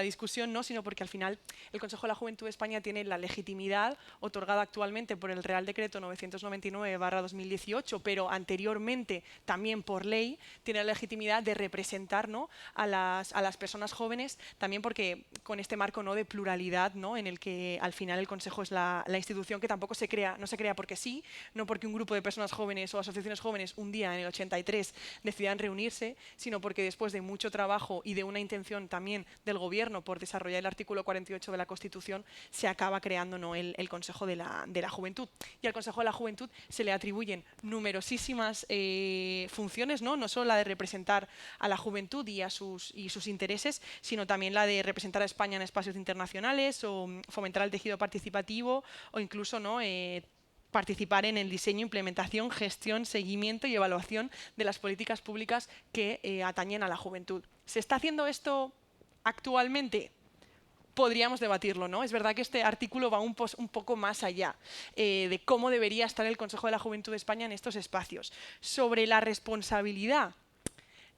discusión, ¿no?, sino porque al final el Consejo de la Juventud de España tiene la legitimidad otorgada actualmente por el Real Decreto 999/2018, pero anteriormente también por ley, tiene la legitimidad de representar, ¿no?, a las personas jóvenes, también porque con este marco, ¿no?, de pluralidad, ¿no?, en el que al final el Consejo es la institución que tampoco no se crea porque sí, no porque un grupo de personas jóvenes o asociaciones jóvenes un día en el 83 decidan reunirse, sino porque después de mucho trabajo y de una intención también del Gobierno por desarrollar el artículo 48 de la Constitución, se acaba creando, ¿no?, el Consejo de la Juventud. Y al Consejo de la Juventud se le atribuyen numerosísimas funciones, ¿no?, no solo la de representar a la juventud y sus intereses, sino también la de representar a España en espacios internacionales o fomentar el tejido participativo o incluso, ¿no?, participar en el diseño, implementación, gestión, seguimiento y evaluación de las políticas públicas que atañen a la juventud. ¿Se está haciendo esto actualmente? Podríamos debatirlo, ¿no? Es verdad que este artículo va un poco más allá de cómo debería estar el Consejo de la Juventud de España en estos espacios. Sobre la responsabilidad,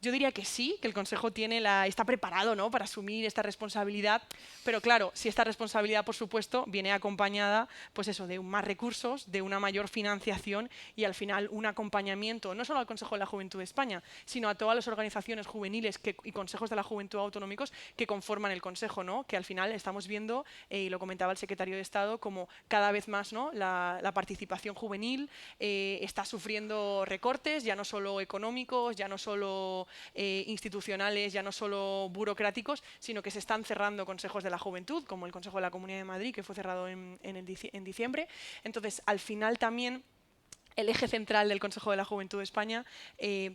yo diría que sí, que el Consejo está preparado, ¿no?, para asumir esta responsabilidad, pero claro, si esta responsabilidad, por supuesto, viene acompañada, pues eso, de más recursos, de una mayor financiación y al final un acompañamiento, no solo al Consejo de la Juventud de España, sino a todas las organizaciones juveniles y consejos de la juventud autonómicos que conforman el Consejo, ¿no?, que al final estamos viendo, y lo comentaba el secretario de Estado, como cada vez más, ¿no?, la participación juvenil está sufriendo recortes, ya no solo económicos, ya no solo institucionales, ya no solo burocráticos, sino que se están cerrando consejos de la juventud, como el Consejo de la Comunidad de Madrid, que fue cerrado en diciembre. Entonces, al final también el eje central del Consejo de la Juventud de España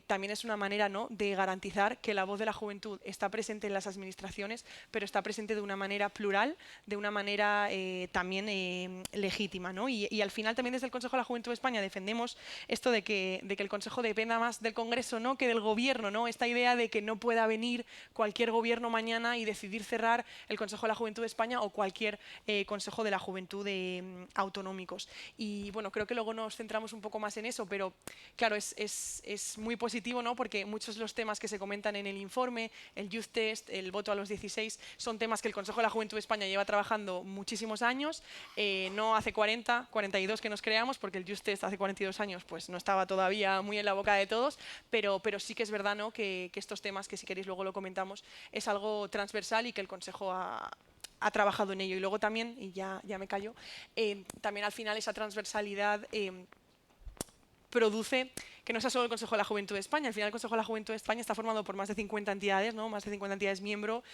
también es una manera, ¿no?, de garantizar que la voz de la juventud está presente en las administraciones, pero está presente de una manera plural, de una manera también legítima, ¿no? Y al final también desde el Consejo de la Juventud de España defendemos esto de que el Consejo dependa más del Congreso, ¿no?, que del Gobierno, ¿no? Esta idea de que no pueda venir cualquier gobierno mañana y decidir cerrar el Consejo de la Juventud de España o cualquier Consejo de la Juventud autonómicos. Y bueno, creo que luego nos centramos un poco más en eso, pero claro, es muy positivo, ¿no?, porque muchos de los temas que se comentan en el informe, el Youth Test, el voto a los 16, son temas que el Consejo de la Juventud de España lleva trabajando muchísimos años, no hace 40, 42 que nos creamos, porque el Youth Test hace 42 años pues no estaba todavía muy en la boca de todos, pero sí que es verdad, ¿no?, que estos temas, que si queréis luego lo comentamos, es algo transversal y que el Consejo ha trabajado en ello. Y luego también, y ya me callo, también al final esa transversalidad produce que no sea solo el Consejo de la Juventud de España. Al final el Consejo de la Juventud de España está formado por más de 50 entidades, ¿no?, más de 50 entidades miembro,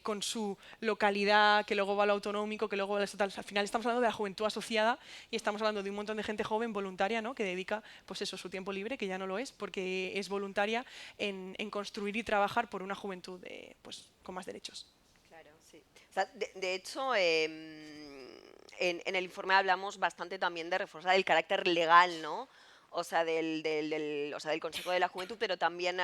con su localidad, que luego va a lo autonómico, que luego va a lo estatal. Al final estamos hablando de la juventud asociada y estamos hablando de un montón de gente joven voluntaria, ¿no?, que dedica pues eso, su tiempo libre, que ya no lo es, porque es voluntaria en construir y trabajar por una juventud pues, con más derechos. Claro, sí. O sea, de hecho, en el informe hablamos bastante también de reforzar el carácter legal, ¿no?, o sea, del Consejo de la Juventud, pero también o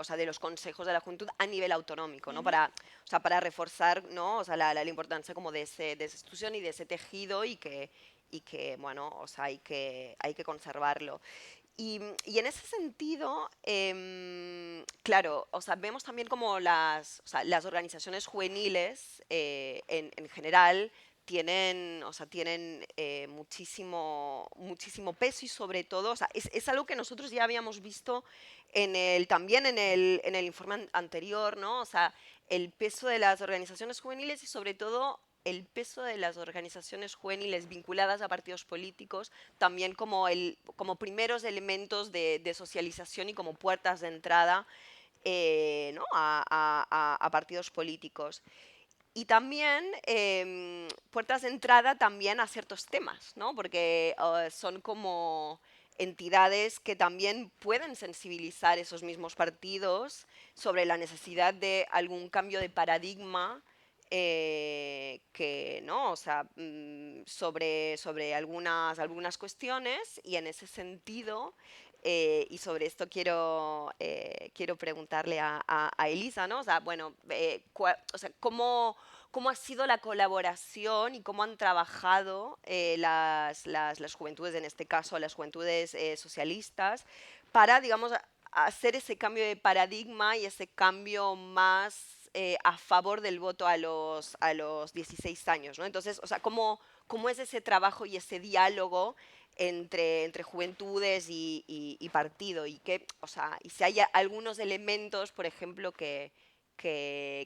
sea, de los consejos de la juventud a nivel autonómico, ¿no? O sea, para reforzar, ¿no? O sea, la importancia como de esa institución y de ese tejido y que bueno, o sea, hay que conservarlo. Y en ese sentido, claro, o sea, vemos también como las organizaciones juveniles en general tienen, o sea, tienen muchísimo peso y sobre todo, o sea, es algo que nosotros ya habíamos visto también en el informe anterior, ¿no? O sea, el peso de las organizaciones juveniles y sobre todo el peso de las organizaciones juveniles vinculadas a partidos políticos también como primeros elementos de socialización y como puertas de entrada ¿no? a partidos políticos. Y también puertas de entrada también a ciertos temas, ¿no? Porque son como entidades que también pueden sensibilizar esos mismos partidos sobre la necesidad de algún cambio de paradigma que, ¿no? O sea, sobre algunas cuestiones y en ese sentido, y sobre esto quiero preguntarle a Elisa, ¿no? O sea, bueno, o sea, ¿cómo ha sido la colaboración y cómo han trabajado las juventudes, en este caso las juventudes socialistas, para, digamos, hacer ese cambio de paradigma y ese cambio más a favor del voto a los 16 años, ¿no? Entonces, o sea, ¿cómo es ese trabajo y ese diálogo entre juventudes y partido? Y o sea, y si hay algunos elementos, por ejemplo, que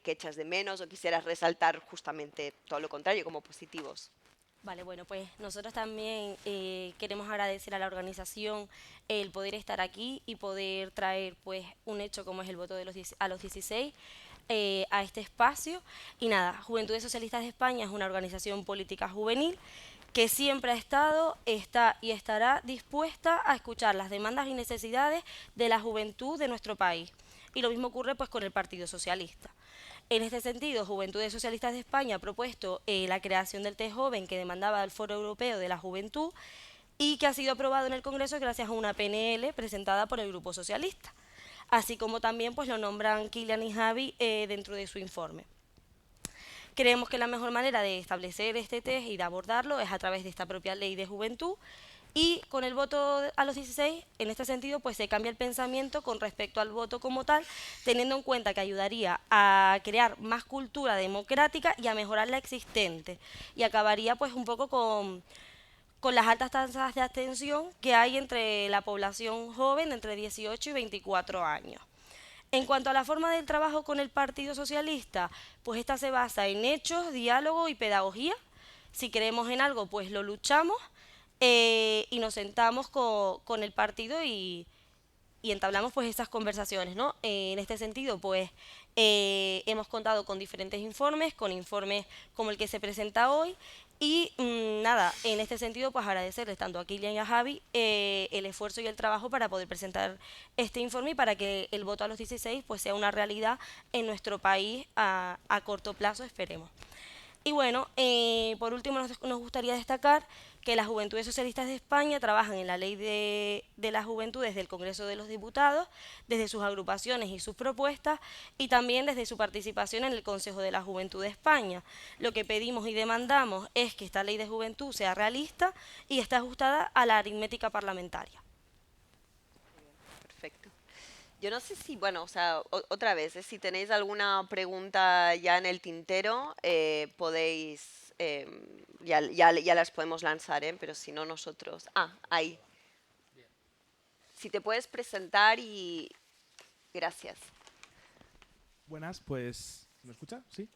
echas de menos o quisieras resaltar justamente todo lo contrario, como positivos. Vale, bueno, pues nosotros también queremos agradecer a la organización el poder estar aquí y poder traer pues un hecho como es el voto a los 16 a este espacio. Y nada, Juventudes Socialistas de España es una organización política juvenil que siempre ha estado, está y estará dispuesta a escuchar las demandas y necesidades de la juventud de nuestro país. Y lo mismo ocurre pues con el Partido Socialista. En este sentido, Juventudes Socialistas de España ha propuesto la creación del T-Joven que demandaba el Foro Europeo de la Juventud y que ha sido aprobado en el Congreso gracias a una PNL presentada por el Grupo Socialista. Así como también pues lo nombran Kilian y Javi dentro de su informe. Creemos que la mejor manera de establecer este test y de abordarlo es a través de esta propia ley de juventud. Y con el voto a los 16, en este sentido, pues se cambia el pensamiento con respecto al voto como tal, teniendo en cuenta que ayudaría a crear más cultura democrática y a mejorar la existente. Y acabaría pues un poco con las altas tasas de abstención que hay entre la población joven entre 18 y 24 años. En cuanto a la forma del trabajo con el Partido Socialista, pues esta se basa en hechos, diálogo y pedagogía. Si creemos en algo, pues lo luchamos. Y nos sentamos con el partido y entablamos pues esas conversaciones, ¿no? En este sentido, pues hemos contado con diferentes informes, con informes como el que se presenta hoy y nada, en este sentido pues agradecerles tanto a Kilian y a Javi el esfuerzo y el trabajo para poder presentar este informe y para que el voto a los 16 pues sea una realidad en nuestro país a corto plazo, esperemos. Y bueno, por último nos gustaría destacar que las Juventudes Socialistas de España trabajan en la Ley de la Juventud desde el Congreso de los Diputados, desde sus agrupaciones y sus propuestas, y también desde su participación en el Consejo de la Juventud de España. Lo que pedimos y demandamos es que esta Ley de Juventud sea realista y esté ajustada a la aritmética parlamentaria. Perfecto. Yo no sé si, bueno, o sea, otra vez, si tenéis alguna pregunta ya en el tintero, podéis, ya las podemos lanzar, pero si no nosotros... Ah, ahí. Si te puedes presentar y... Gracias. Buenas, pues... ¿Me escucha? Sí.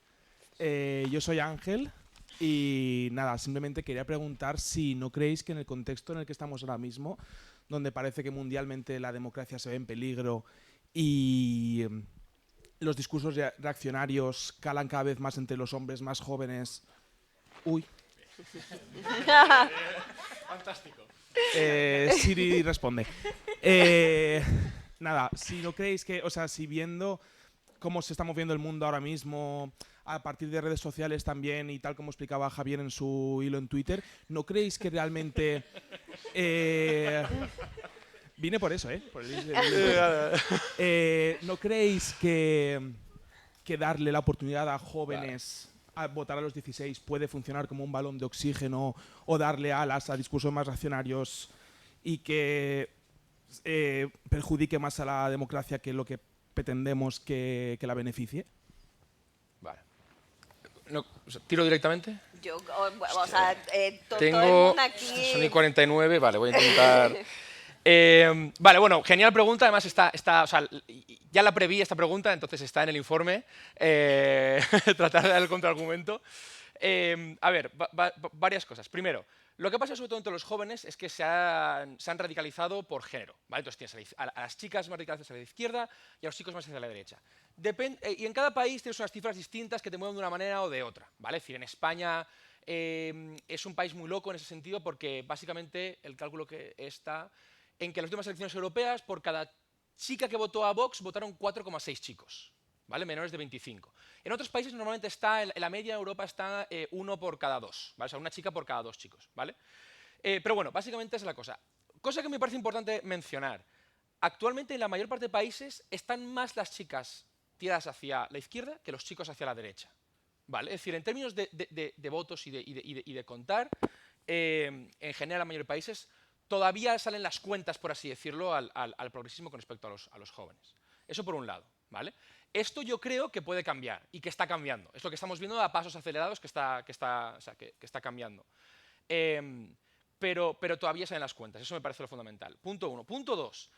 Yo soy Ángel y nada, simplemente quería preguntar si no creéis que en el contexto en el que estamos ahora mismo, donde parece que mundialmente la democracia se ve en peligro y los discursos reaccionarios calan cada vez más entre los hombres más jóvenes. Uy. Fantástico. Siri responde. Nada, si no creéis que, o sea, si viendo cómo se está moviendo el mundo ahora mismo a partir de redes sociales también y tal como explicaba Javier en su hilo en Twitter, ¿no creéis que realmente... vine por eso, ¿eh? ¿No creéis que darle la oportunidad a jóvenes a votar a los 16 puede funcionar como un balón de oxígeno o darle alas a discursos más reaccionarios y que perjudique más a la democracia que lo que pretendemos que la beneficie? Vale. No, ¿tiro directamente? Yo, o sea, todo el Tengo... mundo aquí... Son y 49, vale, voy a intentar... vale, bueno, genial pregunta. Además, o sea, ya la preví esta pregunta, entonces está en el informe. Tratar de dar el contraargumento. A ver, varias cosas. Primero, lo que pasa sobre todo entre los jóvenes es que se han radicalizado por género. ¿Vale? Entonces tienes a las chicas más radicalizadas hacia la izquierda y a los chicos más hacia la derecha. Y en cada país tienes unas cifras distintas que te mueven de una manera o de otra. ¿Vale? Es decir, en España es un país muy loco en ese sentido porque básicamente el cálculo que está en que en las últimas elecciones europeas por cada chica que votó a Vox votaron 4,6 chicos. ¿Vale? Menores de 25. En otros países normalmente está, en la media de Europa está 1 por cada 2, ¿vale? O sea, una chica por cada 2 chicos, ¿vale? Pero bueno, básicamente esa es la cosa. Cosa que me parece importante mencionar. Actualmente en la mayor parte de países están más las chicas tiradas hacia la izquierda que los chicos hacia la derecha, ¿vale? Es decir, en términos de votos y de contar, en general en la mayoría de países todavía salen las cuentas, por así decirlo, al progresismo con respecto a los jóvenes. Eso por un lado, ¿vale? Esto yo creo que puede cambiar y que está cambiando. Es lo que estamos viendo a pasos acelerados que está cambiando. Pero todavía salen las cuentas. Eso me parece lo fundamental. Punto 1. Punto 2.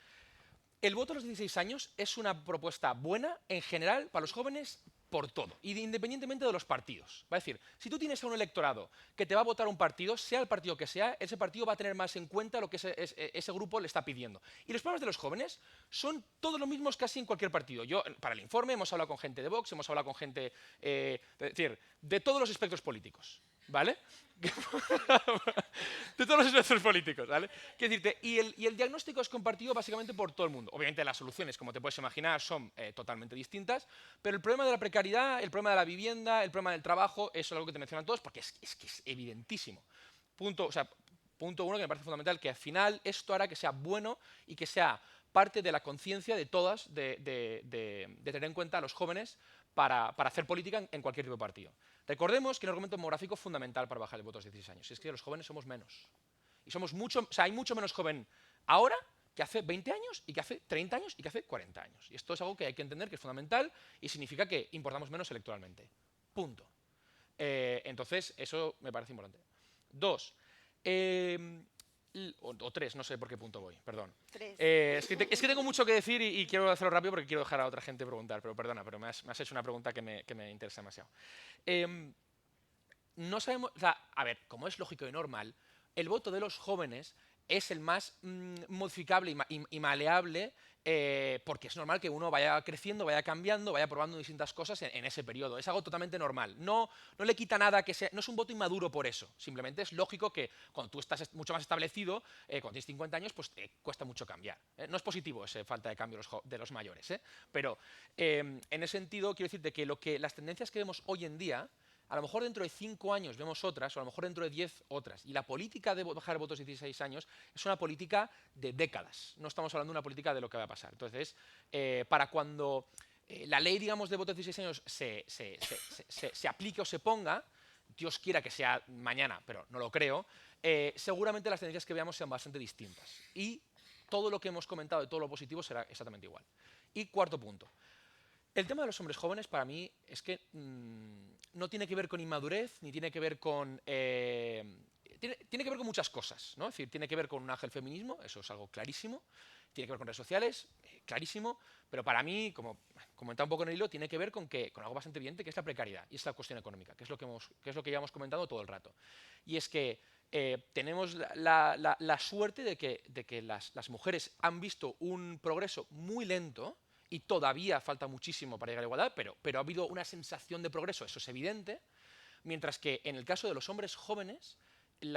El voto a los 16 años es una propuesta buena en general para los jóvenes por todo, independientemente de los partidos. Va a decir, si tú tienes a un electorado que te va a votar un partido, sea el partido que sea, ese partido va a tener más en cuenta lo que ese grupo le está pidiendo. Y los problemas de los jóvenes son todos los mismos casi en cualquier partido. Yo, para el informe, hemos hablado con gente de Vox, hemos hablado con gente es decir, de todos los espectros políticos. ¿Vale? De todos los espectros políticos, ¿vale? Quiero decirte, y el diagnóstico es compartido básicamente por todo el mundo. Obviamente las soluciones, como te puedes imaginar, son totalmente distintas, pero el problema de la precariedad, el problema de la vivienda, el problema del trabajo, eso es algo que te mencionan todos porque es que es evidentísimo. Punto 1 que me parece fundamental, que al final esto hará que sea bueno y que sea parte de la conciencia de todas de tener en cuenta a los jóvenes para hacer política en cualquier tipo de partido. Recordemos que un argumento demográfico es fundamental para bajar el voto a los 16 años. Es que los jóvenes somos menos. Y somos mucho, o sea, hay mucho menos joven ahora que hace 20 años y que hace 30 años y que hace 40 años. Y esto es algo que hay que entender que es fundamental y significa que importamos menos electoralmente. Punto. Entonces, eso me parece importante. 2. O 3, no sé por qué punto voy, perdón. 3. Es que tengo mucho que decir y quiero hacerlo rápido porque quiero dejar a otra gente preguntar, pero perdona, pero me has hecho una pregunta que me interesa demasiado. No sabemos, o sea, a ver, como es lógico y normal, el voto de los jóvenes es el más modificable y maleable porque es normal que uno vaya creciendo, vaya cambiando, vaya probando distintas cosas en ese periodo. Es algo totalmente normal. No le quita nada que sea, no es un voto inmaduro por eso. Simplemente es lógico que cuando tú estás mucho más establecido, cuando tienes 50 años, pues cuesta mucho cambiar. No es positivo esa falta de cambio de los mayores. Pero en ese sentido quiero decirte que las tendencias que vemos hoy en día, a lo mejor dentro de 5 años vemos otras, o a lo mejor dentro de 10 otras. Y la política de bajar votos de 16 años es una política de décadas. No estamos hablando de una política de lo que va a pasar. Entonces, para cuando la ley, digamos, de votos de 16 años se aplique o se ponga, Dios quiera que sea mañana, pero no lo creo, seguramente las tendencias que veamos sean bastante distintas. Y todo lo que hemos comentado de todo lo positivo será exactamente igual. Y cuarto punto. El tema de los hombres jóvenes para mí es que no tiene que ver con inmadurez, ni tiene que ver con... tiene que ver con muchas cosas, ¿no? Es decir, tiene que ver con un ángel feminismo, eso es algo clarísimo. Tiene que ver con redes sociales, clarísimo. Pero para mí, como comentaba un poco en el hilo, tiene que ver con algo bastante evidente, que es la precariedad y es la cuestión económica, que es lo que llevamos comentando todo el rato. Y es que tenemos la suerte de que las mujeres han visto un progreso muy lento. Y todavía falta muchísimo para llegar a la igualdad, pero ha habido una sensación de progreso, eso es evidente, mientras que en el caso de los hombres jóvenes el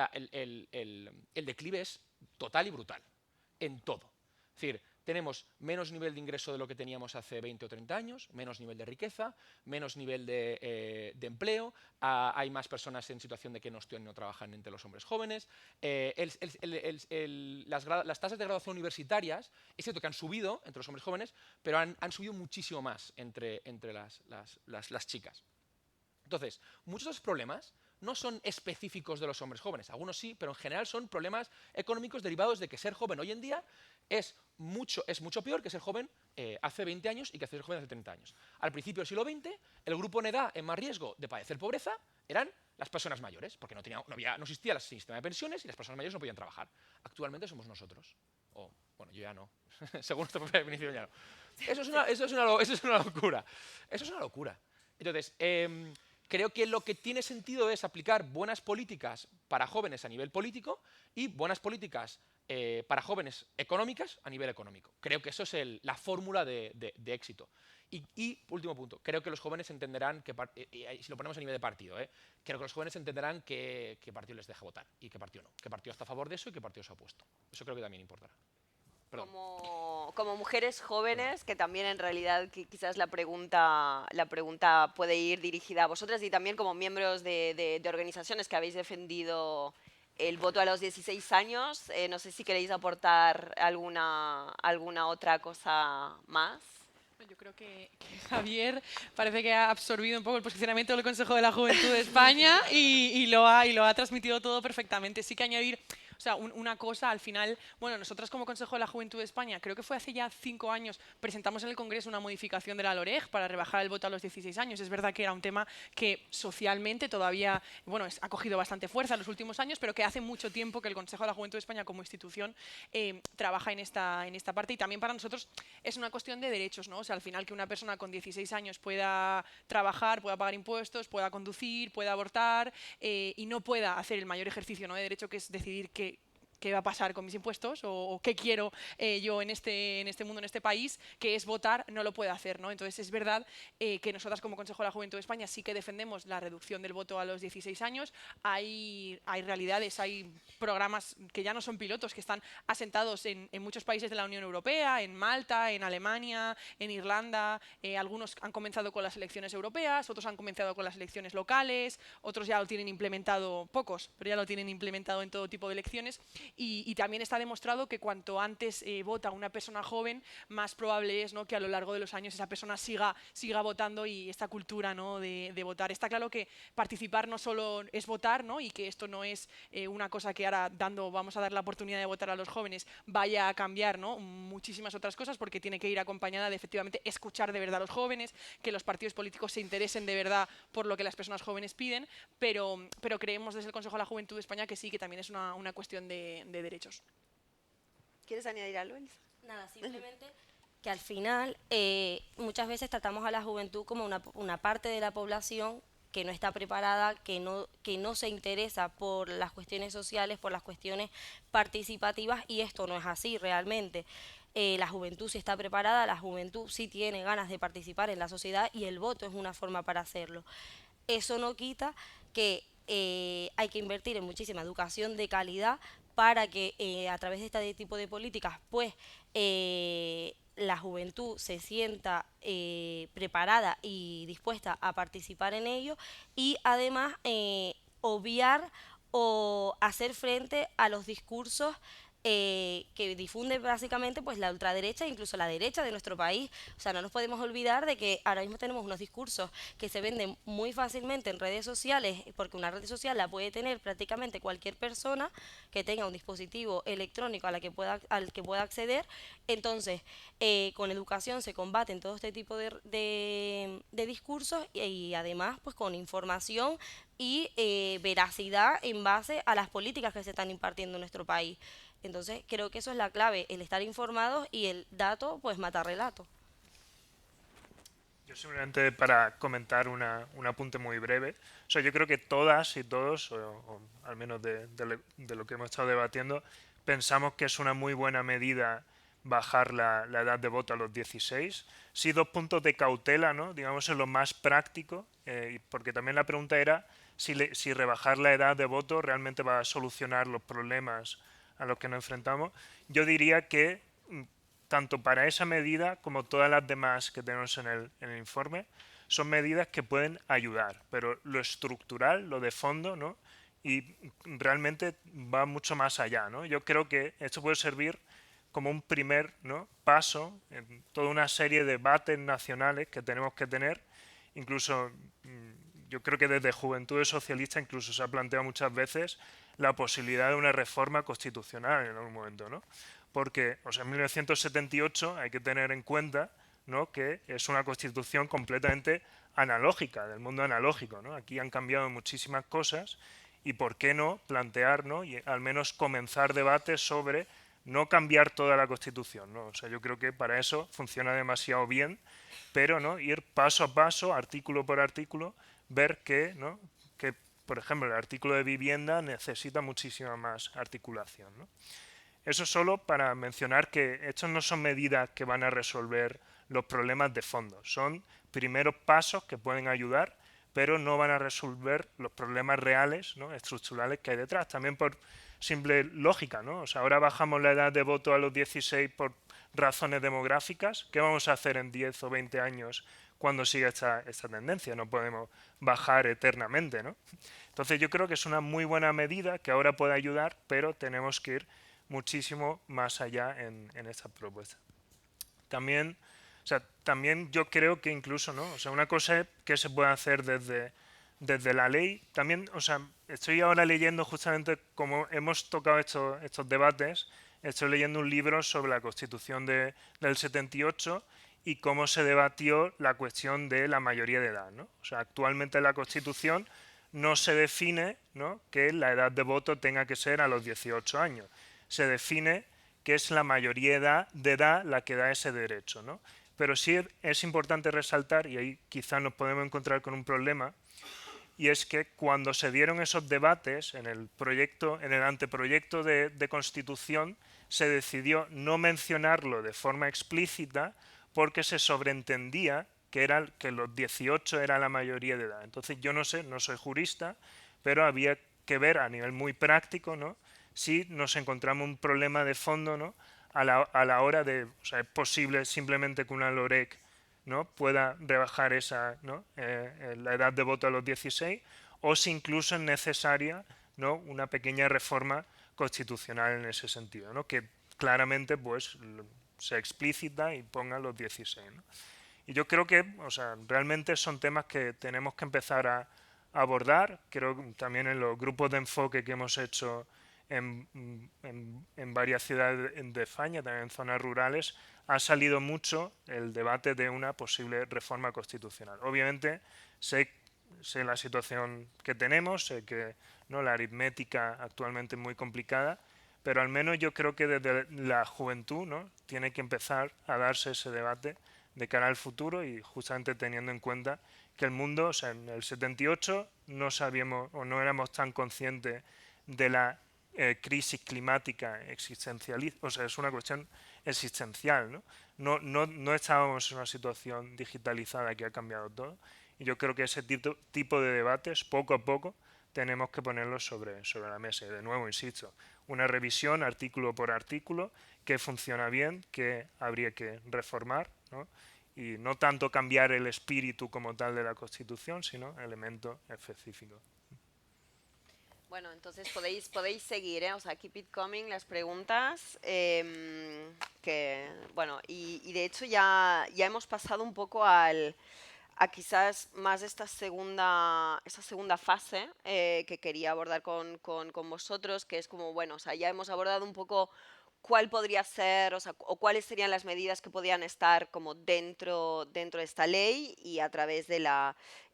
declive es total y brutal, en todo. Es decir, tenemos menos nivel de ingreso de lo que teníamos hace 20 o 30 años, menos nivel de riqueza, menos nivel de empleo, hay más personas en situación de que no estudian y no trabajan entre los hombres jóvenes, las tasas de graduación universitarias, es cierto que han subido entre los hombres jóvenes, pero han subido muchísimo más entre las chicas. Entonces, muchos de los problemas no son específicos de los hombres jóvenes, algunos sí, pero en general son problemas económicos derivados de que ser joven hoy en día es mucho peor que ser joven hace 20 años y que ser joven hace 30 años. Al principio del siglo XX, el grupo en edad en más riesgo de padecer pobreza eran las personas mayores, porque no existía el sistema de pensiones y las personas mayores no podían trabajar. Actualmente somos nosotros. O, bueno, yo ya no. Según nuestra propia definición ya no. Eso es una locura. Eso es una locura. Entonces, creo que lo que tiene sentido es aplicar buenas políticas para jóvenes a nivel político y buenas políticas para jóvenes económicas a nivel económico. Creo que eso es la fórmula de éxito. Y último punto, creo que los jóvenes entenderán, si lo ponemos a nivel de partido, creo que los jóvenes entenderán qué partido les deja votar y qué partido no. Qué partido está a favor de eso y qué partido se ha opuesto. Eso creo que también importará. Como mujeres jóvenes, que también en realidad quizás la pregunta puede ir dirigida a vosotras, y también como miembros de organizaciones que habéis defendido el voto a los 16 años, no sé si queréis aportar alguna otra cosa más. Yo creo que Javier parece que ha absorbido un poco el posicionamiento del Consejo de la Juventud de España y lo ha transmitido todo perfectamente. Sí que añadir, o sea, una cosa, al final, bueno, nosotras como Consejo de la Juventud de España, creo que fue hace ya 5 años, presentamos en el Congreso una modificación de la LOREG para rebajar el voto a los 16 años. Es verdad que era un tema que socialmente todavía, bueno, ha cogido bastante fuerza en los últimos años, pero que hace mucho tiempo que el Consejo de la Juventud de España como institución trabaja en esta parte, y también para nosotros es una cuestión de derechos, ¿no? O sea, al final que una persona con 16 años pueda trabajar, pueda pagar impuestos, pueda conducir, pueda abortar y no pueda hacer el mayor ejercicio, ¿no?, de derecho, que es decidir qué va a pasar con mis impuestos o qué quiero yo en este mundo, en este país, que es votar, no lo puede hacer, ¿no? Entonces es verdad que nosotras como Consejo de la Juventud de España sí que defendemos la reducción del voto a los 16 años. Hay realidades, hay programas que ya no son pilotos, que están asentados en muchos países de la Unión Europea, en Malta, en Alemania, en Irlanda. Algunos han comenzado con las elecciones europeas, otros han comenzado con las elecciones locales, otros ya lo tienen implementado, pocos, pero ya lo tienen implementado en todo tipo de elecciones. Y también está demostrado que cuanto antes vota una persona joven, más probable es, ¿no?, que a lo largo de los años esa persona siga votando, y esta cultura, ¿no?, de votar. Está claro que participar no solo es votar, ¿no?, y que esto no es una cosa que ahora vamos a dar la oportunidad de votar a los jóvenes vaya a cambiar, ¿no?, muchísimas otras cosas, porque tiene que ir acompañada de efectivamente escuchar de verdad a los jóvenes, que los partidos políticos se interesen de verdad por lo que las personas jóvenes piden, pero creemos desde el Consejo de la Juventud de España que sí, que también es una cuestión de derechos. ¿Quieres añadir algo, Elisa? Nada, simplemente que al final muchas veces tratamos a la juventud como una parte de la población que no está preparada, que no se interesa por las cuestiones sociales, por las cuestiones participativas, y esto no es así realmente. La juventud sí está preparada, la juventud sí tiene ganas de participar en la sociedad, y el voto es una forma para hacerlo. Eso no quita que hay que invertir en muchísima educación de calidad para que a través de este tipo de políticas pues la juventud se sienta preparada y dispuesta a participar en ello, y además obviar o hacer frente a los discursos que difunde básicamente pues la ultraderecha e incluso la derecha de nuestro país. O sea, no nos podemos olvidar de que ahora mismo tenemos unos discursos que se venden muy fácilmente en redes sociales, porque una red social la puede tener prácticamente cualquier persona que tenga un dispositivo electrónico al que pueda acceder. Entonces, con educación se combaten todo este tipo de discursos, y además pues con información y veracidad en base a las políticas que se están impartiendo en nuestro país. Entonces creo que eso es la clave, el estar informados, y el dato pues mata relato. Yo simplemente para comentar un apunte muy breve. O sea, yo creo que todas y todos, o al menos de lo que hemos estado debatiendo, pensamos que es una muy buena medida bajar la edad de voto a los 16. Sí, 2 puntos de cautela, ¿no?, digamos en lo más práctico, porque también la pregunta era si rebajar la edad de voto realmente va a solucionar los problemas a los que nos enfrentamos. Yo diría que tanto para esa medida como todas las demás que tenemos en el informe, son medidas que pueden ayudar, pero lo estructural, lo de fondo, ¿no? Y realmente va mucho más allá, ¿no? Yo creo que esto puede servir como un primer, ¿no?, paso en toda una serie de debates nacionales que tenemos que tener. Incluso yo creo que desde Juventudes Socialistas incluso se ha planteado muchas veces la posibilidad de una reforma constitucional en algún momento, ¿no? Porque, o sea, en 1978 hay que tener en cuenta, ¿no?, que es una constitución completamente analógica, del mundo analógico, ¿no? Aquí han cambiado muchísimas cosas y por qué no plantear, ¿no?, y al menos comenzar debates sobre no cambiar toda la Constitución, ¿no? O sea, yo creo que para eso funciona demasiado bien, pero, ¿no?, ir paso a paso, artículo por artículo, ver que, ¿no?, que, por ejemplo, el artículo de vivienda necesita muchísima más articulación, ¿no? Eso solo para mencionar que estos no son medidas que van a resolver los problemas de fondo, son primeros pasos que pueden ayudar, pero no van a resolver los problemas reales, ¿no?, estructurales que hay detrás. También por simple lógica, ¿no? O sea, ahora bajamos la edad de voto a los 16 por razones demográficas. ¿Qué vamos a hacer en 10 o 20 años cuando siga esta tendencia? No podemos bajar eternamente, ¿no? Entonces yo creo que es una muy buena medida que ahora puede ayudar, pero tenemos que ir muchísimo más allá en esta propuesta. También, o sea, también yo creo que incluso, ¿no? O sea, una cosa que se puede hacer desde la ley, también, o sea, estoy ahora leyendo justamente como hemos tocado estos debates, estoy leyendo un libro sobre la Constitución del 78 y cómo se debatió la cuestión de la mayoría de edad, ¿no? O sea, actualmente en la Constitución no se define, ¿no?, que la edad de voto tenga que ser a los 18 años. Se define que es la mayoría de edad la que da ese derecho, ¿no? Pero sí es importante resaltar, y ahí quizás nos podemos encontrar con un problema, y es que cuando se dieron esos debates en el anteproyecto de Constitución, se decidió no mencionarlo de forma explícita porque se sobreentendía que los 18 era la mayoría de edad. Entonces yo no sé, no soy jurista, pero había que ver a nivel muy práctico, ¿no?, si nos encontramos un problema de fondo, ¿no?, a la hora de, o sea, es posible simplemente que una LOREC, ¿no?, pueda rebajar esa, ¿no?, la edad de voto a los 16, o si incluso es necesaria, ¿no?, una pequeña reforma constitucional en ese sentido, ¿no?, que claramente pues sea explícita y ponga los 16, ¿no? Y yo creo que, o sea, realmente son temas que tenemos que empezar a abordar. Creo que también en los grupos de enfoque que hemos hecho en varias ciudades de España, también en zonas rurales, ha salido mucho el debate de una posible reforma constitucional. Obviamente sé la situación que tenemos, sé que, ¿no?, la aritmética actualmente es muy complicada, pero al menos yo creo que desde la juventud, ¿no?, tiene que empezar a darse ese debate de cara al futuro y justamente teniendo en cuenta que el mundo, o sea, en el 78 no sabíamos o no éramos tan conscientes de la crisis climática existencialista, o sea, es una cuestión existencial, ¿no? No estábamos en una situación digitalizada que ha cambiado todo y yo creo que ese tipo de debates poco a poco tenemos que ponerlos sobre la mesa. Y de nuevo, insisto, una revisión artículo por artículo, que funciona bien, que habría que reformar, ¿no?, y no tanto cambiar el espíritu como tal de la Constitución, sino elementos específicos. Bueno, entonces podéis seguir, ¿eh? O sea, keep it coming, las preguntas. Bueno, y de hecho ya hemos pasado un poco a quizás más esta segunda fase que quería abordar con vosotros, que es como, bueno, o sea, ya hemos abordado un poco cuál podría ser, o sea, o cuáles serían las medidas que podrían estar como dentro de esta ley y a través de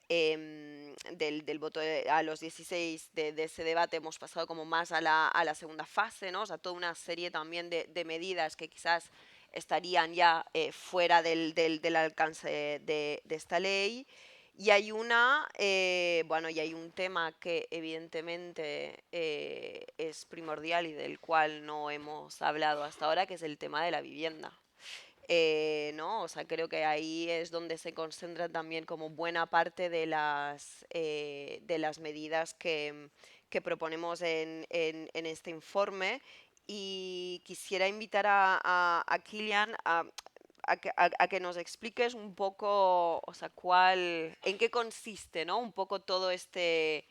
del voto a los 16 de ese debate hemos pasado como más a la segunda fase, ¿no? O sea, toda una serie también de medidas que quizás estarían ya fuera del alcance de esta ley. Y hay y hay un tema que evidentemente es primordial y del cual no hemos hablado hasta ahora, que es el tema de la vivienda. ¿No? O sea, creo que ahí es donde se concentra también como buena parte de las medidas que proponemos en este informe. y quisiera invitar a Kilian a que nos expliques un poco, o sea, en qué consiste, ¿no? Un poco todo este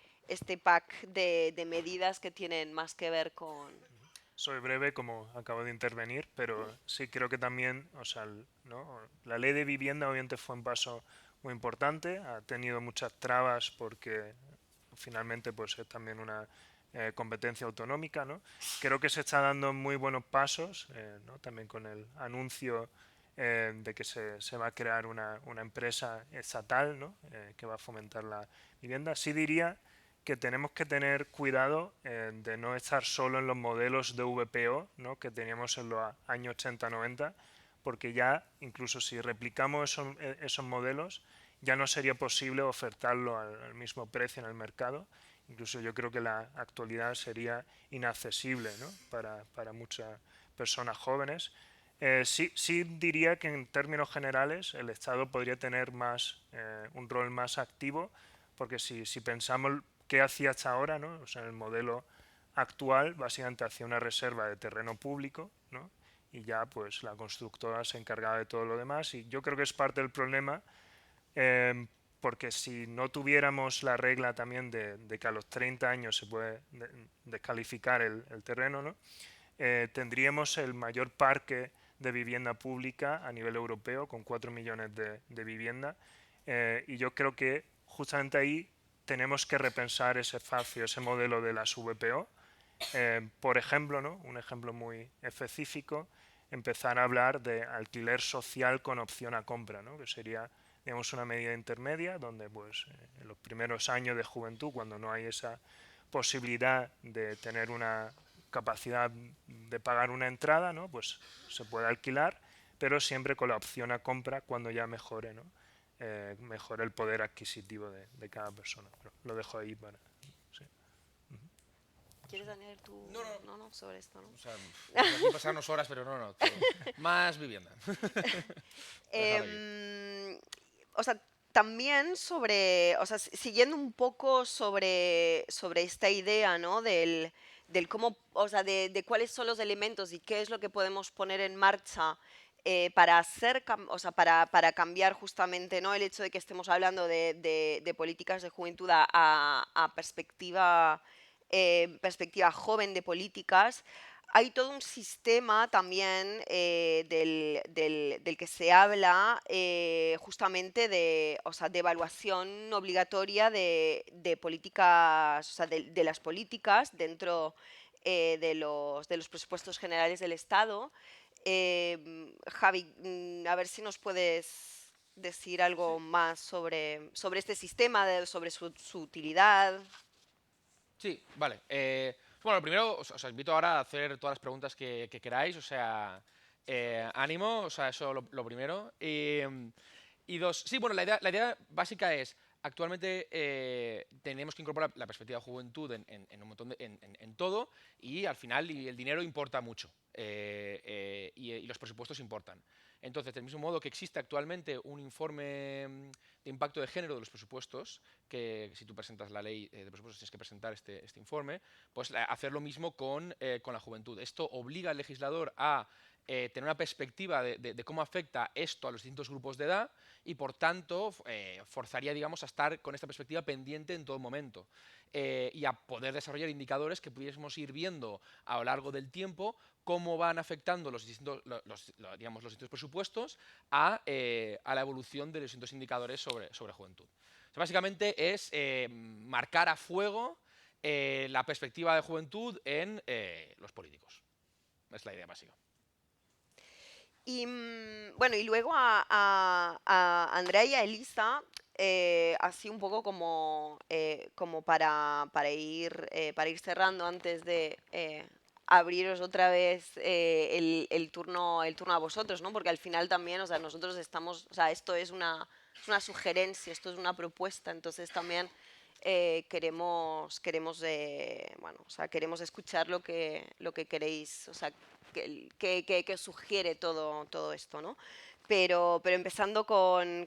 pack de medidas que tienen más que ver con... Soy breve, como acabo de intervenir, pero sí creo que también, o sea, ¿no? La ley de vivienda obviamente fue un paso muy importante, ha tenido muchas trabas porque finalmente pues es también una competencia autonómica, ¿no? Creo que se está dando muy buenos pasos, ¿no? También con el anuncio de que se va a crear una empresa estatal, ¿no? Que va a fomentar la vivienda. Sí diría que tenemos que tener cuidado de no estar solo en los modelos de VPO, ¿no? Que teníamos en los años 80-90, porque ya incluso si replicamos esos modelos ya no sería posible ofertarlo al mismo precio en el mercado. Incluso yo creo que la actualidad sería inaccesible, ¿no? para muchas personas jóvenes. Sí diría que en términos generales el Estado podría tener un rol más activo, porque si pensamos qué hacía hasta ahora, ¿no? O sea, el modelo actual básicamente hacía una reserva de terreno público, ¿no? Y ya pues la constructora se encargaba de todo lo demás, y yo creo que es parte del problema, porque si no tuviéramos la regla también de que a los 30 años se puede descalificar el terreno, ¿no? Tendríamos el mayor parque de vivienda pública a nivel europeo, con 4 millones de viviendas, y yo creo que justamente ahí tenemos que repensar ese espacio, ese modelo de las VPO. Por ejemplo, ¿no? Un ejemplo muy específico, empezar a hablar de alquiler social con opción a compra, ¿no? Que sería, digamos, una medida intermedia donde pues, en los primeros años de juventud, cuando no hay esa posibilidad de tener una capacidad de pagar una entrada, ¿no? Pues se puede alquilar, pero siempre con la opción a compra cuando ya mejore, ¿no? Mejore el poder adquisitivo de cada persona. Pero lo dejo ahí para... Sí. ¿Quieres añadir tú? No, sobre esto, ¿no? O sea, aquí pasarnos horas, pero no. Más vivienda. O sea, también o sea, siguiendo un poco sobre esta idea, ¿no? Del cómo, o sea, de cuáles son los elementos y qué es lo que podemos poner en marcha para o sea, para cambiar justamente, ¿no? El hecho de que estemos hablando de políticas de juventud a perspectiva joven de políticas. Hay todo un sistema también del que se habla justamente o sea, de evaluación obligatoria de políticas, o sea, de las políticas dentro de los presupuestos generales del Estado. Javi, a ver si nos puedes decir algo más sobre este sistema, sobre su utilidad. Sí, vale. Bueno, lo primero, os invito ahora a hacer todas las preguntas que queráis, o sea, ánimo, o sea, eso lo primero. Y dos, sí, bueno, la idea básica es, actualmente tenemos que incorporar la perspectiva de juventud en un montón en todo, y al final el dinero importa mucho, y los presupuestos importan. Entonces, del mismo modo que existe actualmente un informe de impacto de género de los presupuestos, que si tú presentas la ley de presupuestos tienes que presentar este informe, pues hacer lo mismo con la juventud. Esto obliga al legislador a tener una perspectiva de cómo afecta esto a los distintos grupos de edad, y por tanto forzaría, digamos, a estar con esta perspectiva pendiente en todo momento, y a poder desarrollar indicadores que pudiésemos ir viendo a lo largo del tiempo cómo van afectando los distintos presupuestos a la evolución de los distintos indicadores sobre juventud. O sea, básicamente es marcar a fuego la perspectiva de juventud en los políticos. Es la idea básica. Y bueno, y luego a Andrea y a Elisa, así un poco como para ir cerrando antes de abriros otra vez el turno a vosotros, ¿no? Porque al final también, o sea, nosotros estamos, o sea, esto es una sugerencia, esto es una propuesta, entonces también queremos bueno, o sea, queremos escuchar lo que queréis, o sea, que os sugiere todo esto, ¿no? Pero empezando con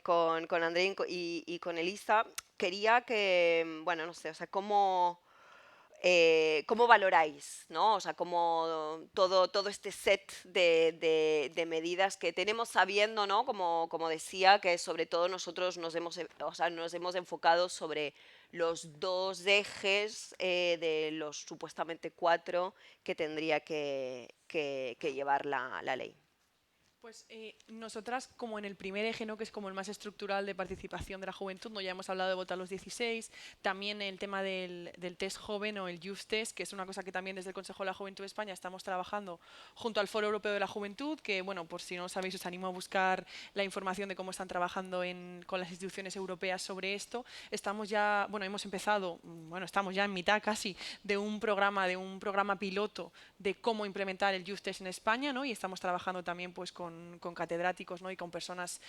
Andrea y con Elisa, quería que, bueno, no sé, o sea, cómo ¿cómo valoráis, ¿no? O sea, como todo este set de medidas que tenemos sabiendo, ¿no? Como decía, que sobre todo nosotros nos hemos enfocado sobre los 2 ejes de los supuestamente 4 que tendría que llevar la ley. Pues nosotras, como en el primer eje, ¿no? Que es como el más estructural de participación de la juventud, ¿no? Ya hemos hablado de votar a los 16, también el tema del test joven o el Youth Test, que es una cosa que también desde el Consejo de la Juventud de España estamos trabajando junto al Foro Europeo de la Juventud, que, bueno, por si no lo sabéis, os animo a buscar la información de cómo están trabajando con las instituciones europeas sobre esto. Estamos ya, bueno, hemos empezado, bueno, estamos ya en mitad casi de un programa piloto de cómo implementar el Youth Test en España, ¿no? Y estamos trabajando también pues con catedráticos, ¿no? Y con personas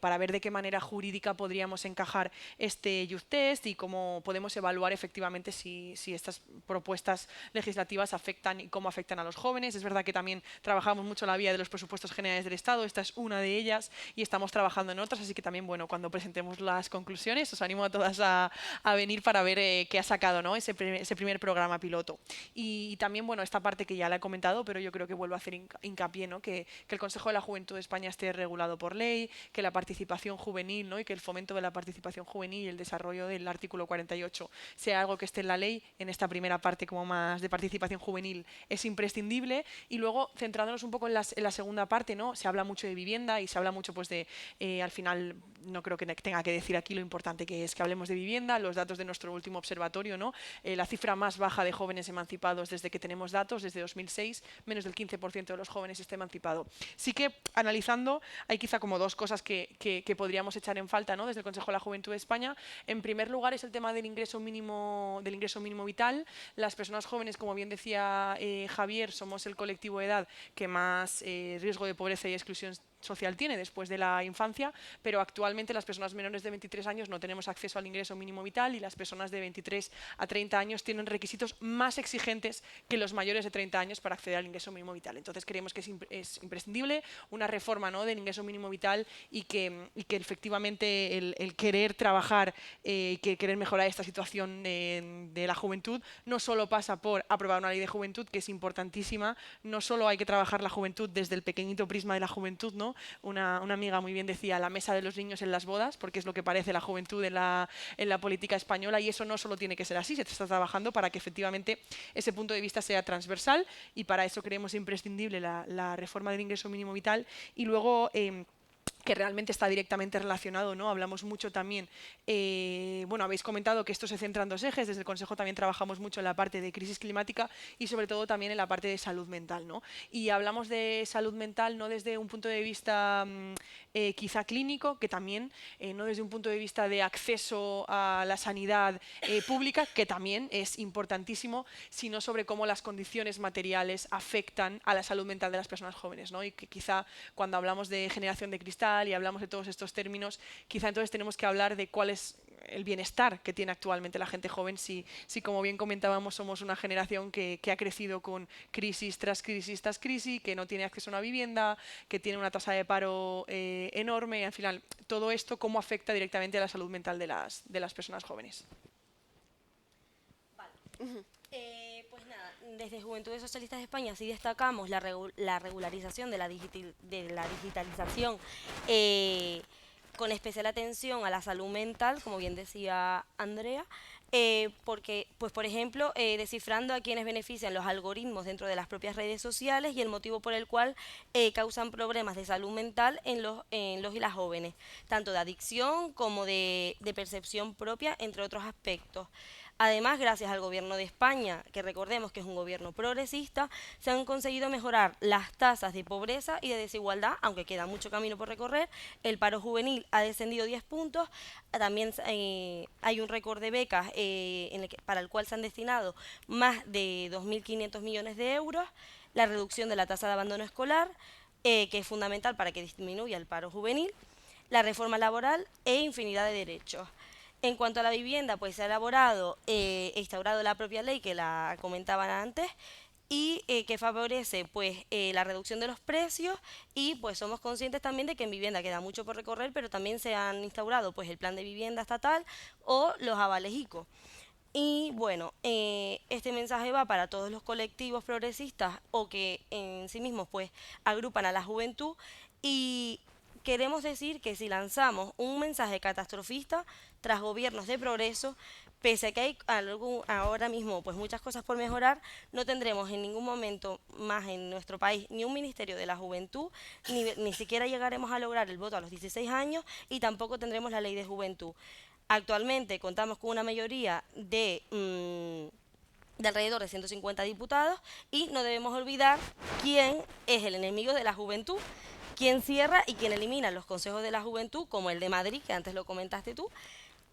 para ver de qué manera jurídica podríamos encajar este Youth Test y cómo podemos evaluar efectivamente si estas propuestas legislativas afectan y cómo afectan a los jóvenes. Es verdad que también trabajamos mucho la vía de los presupuestos generales del Estado, esta es una de ellas y estamos trabajando en otras, así que también, bueno, cuando presentemos las conclusiones os animo a todas a venir para ver qué ha sacado, ¿no? ese primer programa piloto. Y también, bueno, esta parte que ya la he comentado, pero yo creo que vuelvo a hacer hincapié, ¿no? Que el Consejo de la Juventud de España esté regulado por ley, que la participación juvenil, ¿no? Y que el fomento de la participación juvenil y el desarrollo del artículo 48 sea algo que esté en la ley, en esta primera parte como más de participación juvenil es imprescindible. Y luego, centrándonos un poco en la segunda parte, ¿no? Se habla mucho de vivienda y se habla mucho pues de, al final, no creo que tenga que decir aquí lo importante que es que hablemos de vivienda, los datos de nuestro último observatorio, ¿no? La cifra más baja de jóvenes emancipados desde que tenemos datos, desde 2006, menos del 15% de los jóvenes está emancipado. Sí que analizando hay quizá como 2 cosas que podríamos echar en falta, ¿no? Desde el Consejo de la Juventud de España. En primer lugar es el tema del ingreso mínimo vital. Las personas jóvenes, como bien decía Javier, somos el colectivo de edad que más riesgo de pobreza y exclusión social tiene después de la infancia, pero actualmente las personas menores de 23 años no tenemos acceso al ingreso mínimo vital y las personas de 23 a 30 años tienen requisitos más exigentes que los mayores de 30 años para acceder al ingreso mínimo vital. Entonces creemos que es imprescindible una reforma, ¿no? Del ingreso mínimo vital y que efectivamente el querer trabajar y que querer mejorar esta situación de la juventud no solo pasa por aprobar una ley de juventud, que es importantísima, no solo hay que trabajar la juventud desde el pequeñito prisma de la juventud, ¿no? Una amiga muy bien decía la mesa de los niños en las bodas, porque es lo que parece la juventud en la política española, y eso no solo tiene que ser así, se está trabajando para que efectivamente ese punto de vista sea transversal y para eso creemos imprescindible la reforma del ingreso mínimo vital y luego que realmente está directamente relacionado, ¿no? Hablamos mucho también, bueno, habéis comentado que esto se centra en 2 ejes, desde el Consejo también trabajamos mucho en la parte de crisis climática y sobre todo también en la parte de salud mental, ¿no? Y hablamos de salud mental no desde un punto de vista quizá clínico, que también, no desde un punto de vista de acceso a la sanidad pública, que también es importantísimo, sino sobre cómo las condiciones materiales afectan a la salud mental de las personas jóvenes, ¿no? Y que quizá cuando hablamos de generación de cristal y hablamos de todos estos términos, quizá entonces tenemos que hablar de cuál es el bienestar que tiene actualmente la gente joven, si como bien comentábamos somos una generación que ha crecido con crisis tras crisis tras crisis, que no tiene acceso a una vivienda, que tiene una tasa de paro enorme, al final todo esto cómo afecta directamente a la salud mental de las personas jóvenes. Vale. Pues nada, desde Juventudes Socialistas de España sí destacamos la regularización de la digitalización con especial atención a la salud mental, como bien decía Andrea, porque, pues por ejemplo, descifrando a quienes benefician los algoritmos dentro de las propias redes sociales y el motivo por el cual causan problemas de salud mental en los y las jóvenes, tanto de adicción como de percepción propia, entre otros aspectos. Además, gracias al Gobierno de España, que recordemos que es un gobierno progresista, se han conseguido mejorar las tasas de pobreza y de desigualdad, aunque queda mucho camino por recorrer. El paro juvenil ha descendido 10 puntos. También hay un récord de becas para el cual se han destinado más de 2.500 millones de euros. La reducción de la tasa de abandono escolar, que es fundamental para que disminuya el paro juvenil. La reforma laboral e infinidad de derechos. En cuanto a la vivienda, pues se ha elaborado e instaurado la propia ley que la comentaban antes y que favorece pues la reducción de los precios y pues somos conscientes también de que en vivienda queda mucho por recorrer, pero también se han instaurado pues el plan de vivienda estatal o los avales ICO. Y bueno, este mensaje va para todos los colectivos progresistas o que en sí mismos pues agrupan a la juventud, y queremos decir que si lanzamos un mensaje catastrofista tras gobiernos de progreso, pese a que hay ahora mismo pues muchas cosas por mejorar, no tendremos en ningún momento más en nuestro país ni un Ministerio de la Juventud, ni siquiera llegaremos a lograr el voto a los 16 años y tampoco tendremos la ley de juventud. Actualmente contamos con una mayoría de alrededor de 150 diputados y no debemos olvidar quién es el enemigo de la juventud, quién cierra y quién elimina los consejos de la juventud, como el de Madrid, que antes lo comentaste tú,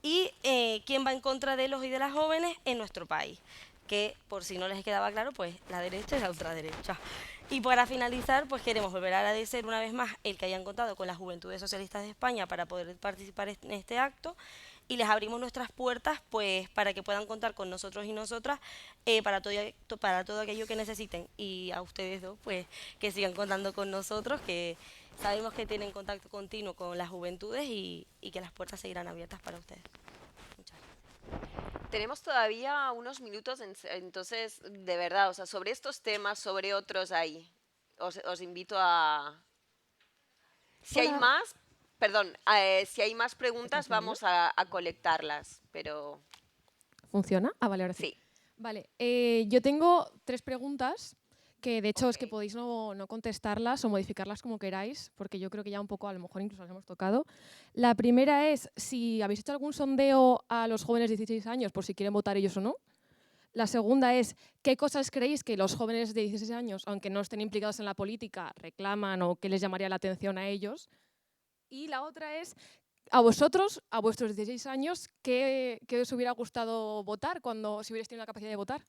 y quién va en contra de los y de las jóvenes en nuestro país, que por si no les quedaba claro, pues la derecha y la ultraderecha. Y para finalizar, pues queremos volver a agradecer una vez más el que hayan contado con las Juventudes Socialistas de España para poder participar en este acto, y les abrimos nuestras puertas pues para que puedan contar con nosotros y nosotras para todo aquello que necesiten, y a ustedes dos pues que sigan contando con nosotros, que sabemos que tienen contacto continuo con las juventudes y que las puertas seguirán abiertas para ustedes. Muchas gracias. Tenemos todavía unos minutos, entonces, de verdad, o sea, sobre estos temas, sobre otros ahí, os invito a... Si hay más, perdón, si hay más preguntas vamos a colectarlas, pero... ¿Funciona? Ah, vale, ahora sí. Sí. Vale, yo tengo 3 preguntas que de hecho es que podéis no contestarlas o modificarlas como queráis, porque yo creo que ya un poco a lo mejor incluso las hemos tocado. La primera es si habéis hecho algún sondeo a los jóvenes de 16 años por si quieren votar ellos o no. La segunda es qué cosas creéis que los jóvenes de 16 años, aunque no estén implicados en la política, reclaman o qué les llamaría la atención a ellos. Y la otra es, a vosotros, a vuestros 16 años, ¿qué os hubiera gustado votar si hubierais tenido la capacidad de votar?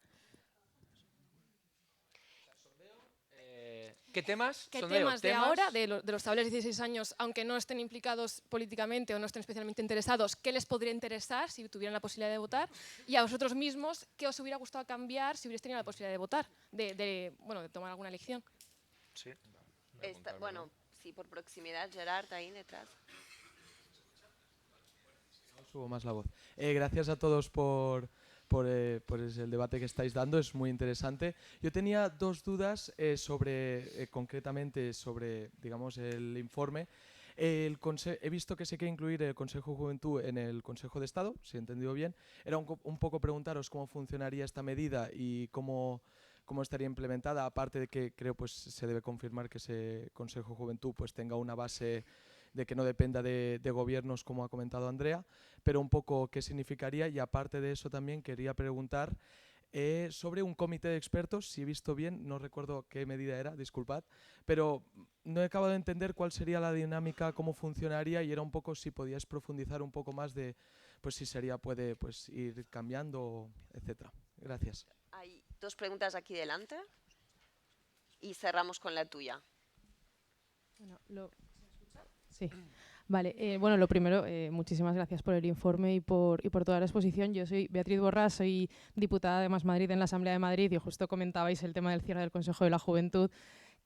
¿Qué temas? ¿Qué temas de ahora, de los chavales de 16 años, aunque no estén implicados políticamente o no estén especialmente interesados, qué les podría interesar si tuvieran la posibilidad de votar? Y a vosotros mismos, ¿qué os hubiera gustado cambiar si hubierais tenido la posibilidad de votar? De tomar alguna elección. Sí. Bueno, sí, por proximidad, Gerard, ahí detrás. Subo más la voz. Gracias a todos por el debate que estáis dando, es muy interesante. Yo tenía 2 dudas concretamente sobre, digamos, el informe. He visto que se quiere incluir el Consejo de Juventud en el Consejo de Estado, si he entendido bien. Era un poco preguntaros cómo funcionaría esta medida y cómo estaría implementada, aparte de que creo pues se debe confirmar que ese Consejo de Juventud pues tenga una base de que no dependa de gobiernos, como ha comentado Andrea, pero un poco qué significaría. Y aparte de eso también quería preguntar sobre un comité de expertos, si he visto bien, no recuerdo qué medida era, disculpad, pero no he acabado de entender cuál sería la dinámica, cómo funcionaría, y era un poco si podías profundizar un poco más de pues si puede pues ir cambiando, etcétera. Gracias. Hay 2 preguntas aquí delante y cerramos con la tuya. Bueno, sí. Vale, bueno, lo primero, muchísimas gracias por el informe y por toda la exposición. Yo soy Beatriz Borrás, soy diputada de Más Madrid en la Asamblea de Madrid, y justo comentabais el tema del cierre del Consejo de la Juventud,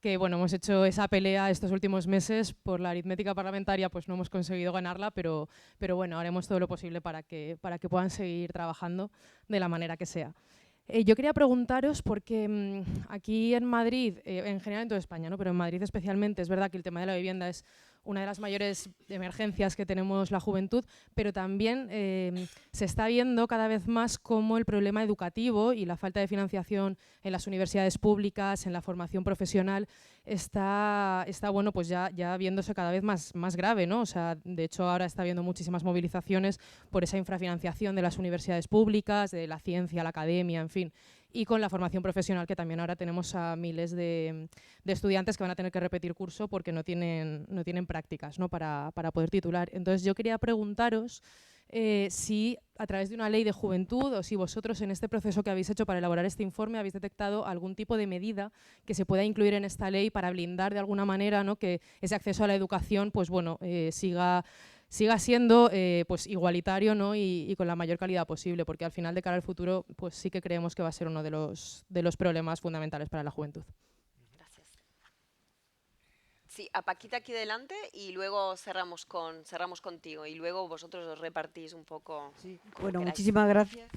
que bueno, hemos hecho esa pelea estos últimos meses por la aritmética parlamentaria, pues no hemos conseguido ganarla, pero bueno, haremos todo lo posible para que puedan seguir trabajando de la manera que sea. Yo quería preguntaros, porque aquí en Madrid, en general en toda España, ¿no? Pero en Madrid especialmente, es verdad que el tema de la vivienda es una de las mayores emergencias que tenemos la juventud, pero también se está viendo cada vez más cómo el problema educativo y la falta de financiación en las universidades públicas, en la formación profesional, está bueno, pues ya viéndose cada vez más grave, ¿no? O sea, de hecho ahora está habiendo muchísimas movilizaciones por esa infrafinanciación de las universidades públicas, de la ciencia, la academia, en fin, y con la formación profesional, que también ahora tenemos a miles de estudiantes que van a tener que repetir curso porque no tienen prácticas, ¿no? para poder titular. Entonces yo quería preguntaros si a través de una ley de juventud, o si vosotros en este proceso que habéis hecho para elaborar este informe habéis detectado algún tipo de medida que se pueda incluir en esta ley para blindar de alguna manera, ¿no? que ese acceso a la educación pues bueno, siga siendo pues igualitario, ¿no? y con la mayor calidad posible, porque al final, de cara al futuro, pues sí que creemos que va a ser uno de los problemas fundamentales para la juventud. Gracias. Sí, a Paquita aquí delante y luego cerramos contigo y luego vosotros os repartís un poco. Sí, bueno, muchísimas gracias.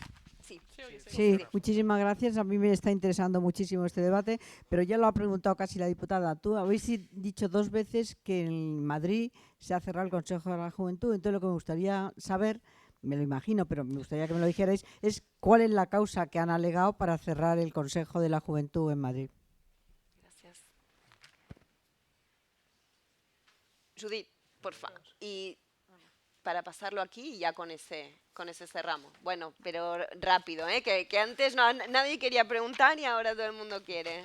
Sí. Sí, muchísimas gracias. A mí me está interesando muchísimo este debate, pero ya lo ha preguntado casi la diputada. Tú habéis dicho 2 veces que en Madrid se ha cerrado el Consejo de la Juventud, entonces lo que me gustaría saber, me lo imagino, pero me gustaría que me lo dijerais, es cuál es la causa que han alegado para cerrar el Consejo de la Juventud en Madrid. Gracias. Judith, por favor. Y para pasarlo aquí y ya con ese cerramos. Bueno, pero rápido, ¿eh? Que antes nadie quería preguntar y ahora todo el mundo quiere.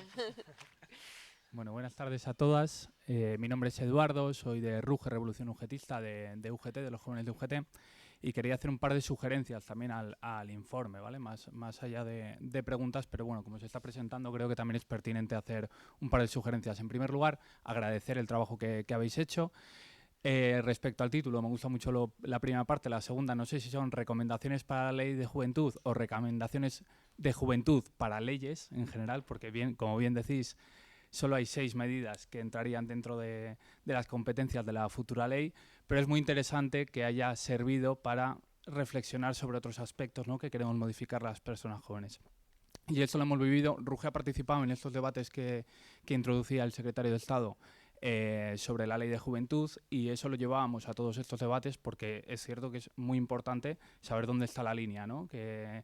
Bueno, buenas tardes a todas. Mi nombre es Eduardo, soy de RUGE, Revolución UGTista, de UGT, de los jóvenes de UGT, y quería hacer un par de sugerencias también al informe, ¿vale? Más allá de preguntas, pero bueno, como se está presentando, creo que también es pertinente hacer un par de sugerencias. En primer lugar, agradecer el trabajo que habéis hecho. Respecto al título, me gusta mucho la primera parte. La segunda, no sé si son recomendaciones para la ley de juventud o recomendaciones de juventud para leyes en general, porque como bien decís, solo hay 6 medidas que entrarían dentro de las competencias de la futura ley, pero es muy interesante que haya servido para reflexionar sobre otros aspectos, ¿no?, que queremos modificar las personas jóvenes. Y esto lo hemos vivido. RUGE ha participado en estos debates que introducía el secretario de Estado sobre la ley de juventud, y eso lo llevábamos a todos estos debates porque es cierto que es muy importante saber dónde está la línea, ¿no? Qué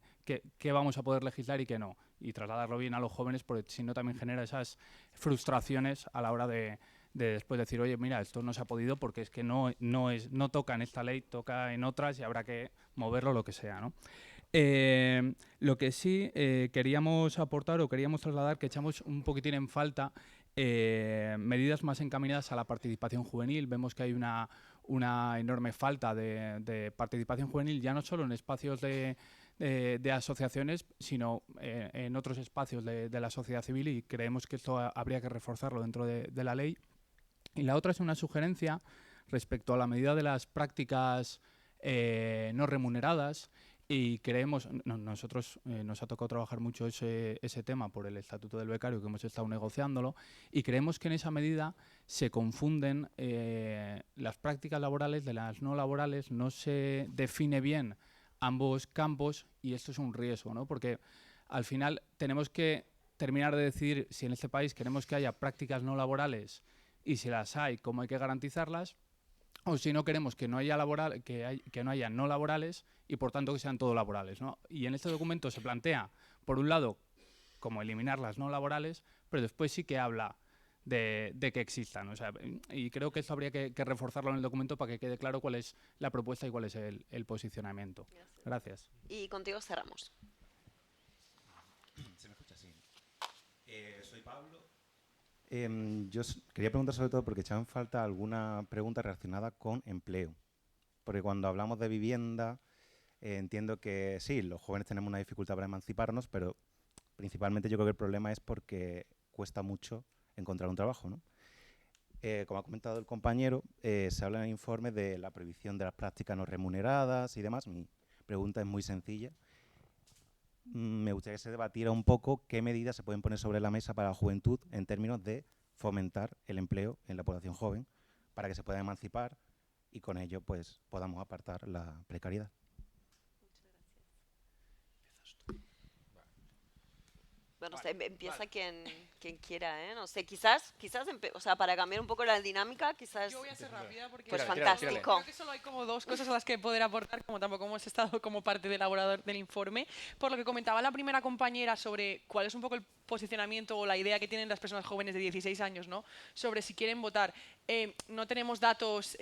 vamos a poder legislar y qué no, y trasladarlo bien a los jóvenes, porque si no también genera esas frustraciones a la hora de después decir, oye, mira, esto no se ha podido porque es que no toca en esta ley, toca en otras y habrá que moverlo, lo que sea, ¿no? Lo que sí queríamos aportar o queríamos trasladar, que echamos un poquitín en falta medidas más encaminadas a la participación juvenil. Vemos que hay una enorme falta de participación juvenil, ya no solo en espacios de asociaciones, sino en otros espacios de la sociedad civil, y creemos que esto habría que reforzarlo dentro de la ley. Y la otra es una sugerencia respecto a la medida de las prácticas no remuneradas. Y creemos, nosotros nos ha tocado trabajar mucho ese tema por el Estatuto del Becario, que hemos estado negociándolo, y creemos que en esa medida se confunden las prácticas laborales de las no laborales, no se define bien ambos campos, y esto es un riesgo, ¿no? Porque al final tenemos que terminar de decidir si en este país queremos que haya prácticas no laborales, y si las hay, cómo hay que garantizarlas, o si no queremos que no haya que no haya no laborales y por tanto que sean todo laborales, ¿no? Y en este documento se plantea, por un lado, como eliminar las no laborales, pero después sí que habla de que existan. O sea, y creo que esto habría que reforzarlo en el documento para que quede claro cuál es la propuesta y cuál es el posicionamiento. Gracias. Y contigo cerramos. ¿Se me escucha? Sí. Soy Pablo. Yo quería preguntar sobre todo porque echaba en falta alguna pregunta relacionada con empleo. Porque cuando hablamos de vivienda, entiendo que sí, los jóvenes tenemos una dificultad para emanciparnos, pero principalmente yo creo que el problema es porque cuesta mucho encontrar un trabajo, ¿no? Como ha comentado el compañero, se habla en el informe de la prohibición de las prácticas no remuneradas y demás. Mi pregunta es muy sencilla. Me gustaría que se debatiera un poco qué medidas se pueden poner sobre la mesa para la juventud en términos de fomentar el empleo en la población joven para que se pueda emancipar y con ello pues podamos apartar la precariedad. Bueno, no sé, empieza quien quiera, ¿eh? No sé, quizás, o sea, para cambiar un poco la dinámica, quizás... Yo voy a ser rápida porque... Pues fantástico. Creo que solo hay como 2 cosas a las que poder aportar, como tampoco hemos estado como parte del elaborador del informe. Por lo que comentaba la primera compañera sobre cuál es un poco el posicionamiento o la idea que tienen las personas jóvenes de 16 años, ¿no? Sobre si quieren votar. No tenemos datos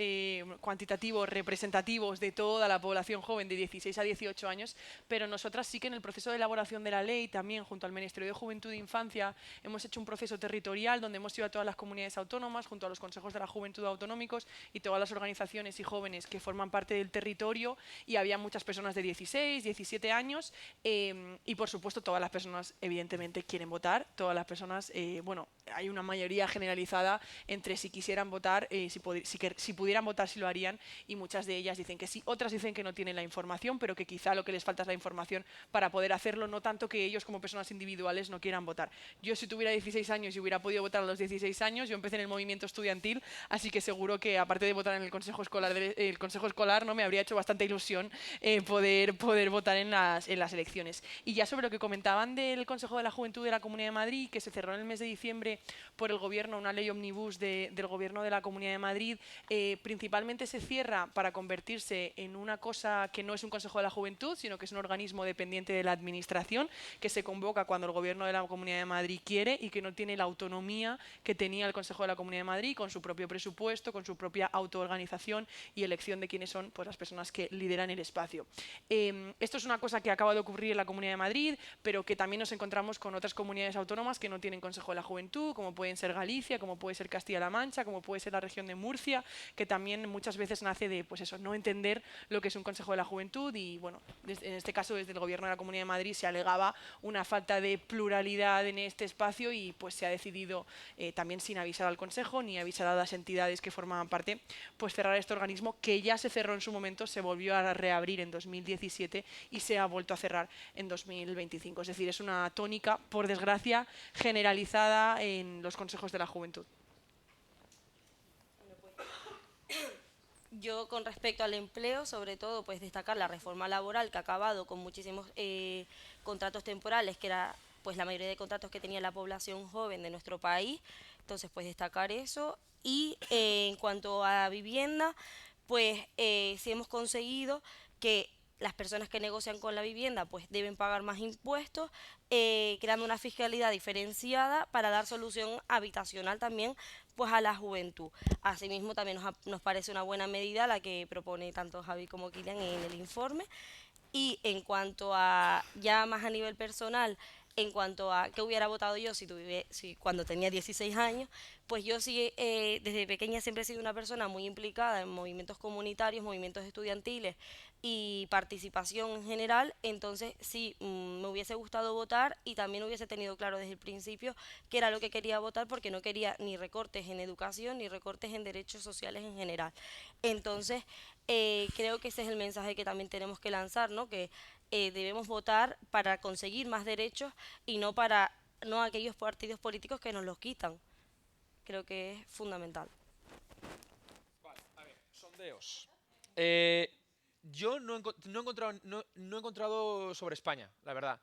cuantitativos, representativos de toda la población joven de 16 a 18 años, pero nosotras sí que en el proceso de elaboración de la ley, también junto al Ministerio de Juventud e Infancia, hemos hecho un proceso territorial donde hemos ido a todas las comunidades autónomas, junto a los consejos de la juventud autonómicos y todas las organizaciones y jóvenes que forman parte del territorio, y había muchas personas de 16, 17 años y por supuesto todas las personas evidentemente quieren votar, todas las personas, bueno, hay una mayoría generalizada entre si quisieran votar, si pudieran votar, si lo harían, y muchas de ellas dicen que sí, otras dicen que no tienen la información, pero que quizá lo que les falta es la información para poder hacerlo, no tanto que ellos como personas individuales no quieran votar. Yo si tuviera 16 años y hubiera podido votar a los 16 años, yo empecé en el movimiento estudiantil, así que seguro que aparte de votar en el consejo escolar, ¿no? Me habría hecho bastante ilusión poder votar en las elecciones. Y ya sobre lo que comentaban del Consejo de la Juventud de la Comunidad de Madrid, que se cerró en el mes de diciembre por el gobierno, una ley omnibus del gobierno de la Comunidad de Madrid, principalmente se cierra para convertirse en una cosa que no es un Consejo de la Juventud, sino que es un organismo dependiente de la administración, que se convoca cuando el gobierno de la Comunidad de Madrid quiere y que no tiene la autonomía que tenía el Consejo de la Comunidad de Madrid, con su propio presupuesto, con su propia autoorganización y elección de quiénes son, pues, las personas que lideran el espacio. Esto es una cosa que acaba de ocurrir en la Comunidad de Madrid, pero que también nos encontramos con otras comunidades autónomas que no tienen Consejo de la Juventud, como pueden ser Galicia, como puede ser Castilla-La Mancha, como puede ser la región de Murcia, que también muchas veces nace de, pues eso, no entender lo que es un Consejo de la Juventud. Y bueno, en este caso desde el gobierno de la Comunidad de Madrid se alegaba una falta de pluralidad en este espacio y pues se ha decidido, también sin avisar al Consejo ni avisar a las entidades que formaban parte, pues cerrar este organismo que ya se cerró en su momento, se volvió a reabrir en 2017 y se ha vuelto a cerrar en 2025. Es decir, es una tónica, por desgracia, generalizada en los consejos de la juventud. Yo con respecto al empleo, sobre todo, pues destacar la reforma laboral que ha acabado con muchísimos contratos temporales, que era pues la mayoría de contratos que tenía la población joven de nuestro país. Entonces, pues destacar eso. Y en cuanto a vivienda, pues sí hemos conseguido que las personas que negocian con la vivienda pues deben pagar más impuestos, creando una fiscalidad diferenciada para dar solución habitacional también pues a la juventud. Asimismo también nos parece una buena medida la que propone tanto Javi como Kilian en el informe. Y en cuanto a, ya más a nivel personal, en cuanto a qué hubiera votado yo cuando tenía 16 años, pues yo sí, desde pequeña siempre he sido una persona muy implicada en movimientos comunitarios, movimientos estudiantiles y participación en general. Entonces sí, me hubiese gustado votar y también hubiese tenido claro desde el principio qué era lo que quería votar, porque no quería ni recortes en educación ni recortes en derechos sociales en general. Entonces creo que ese es el mensaje que también tenemos que lanzar, ¿no? Que debemos votar para conseguir más derechos y no para aquellos partidos políticos que nos los quitan. Creo que es fundamental. Vale, a ver, sondeos. Yo no he encontrado sobre España, la verdad.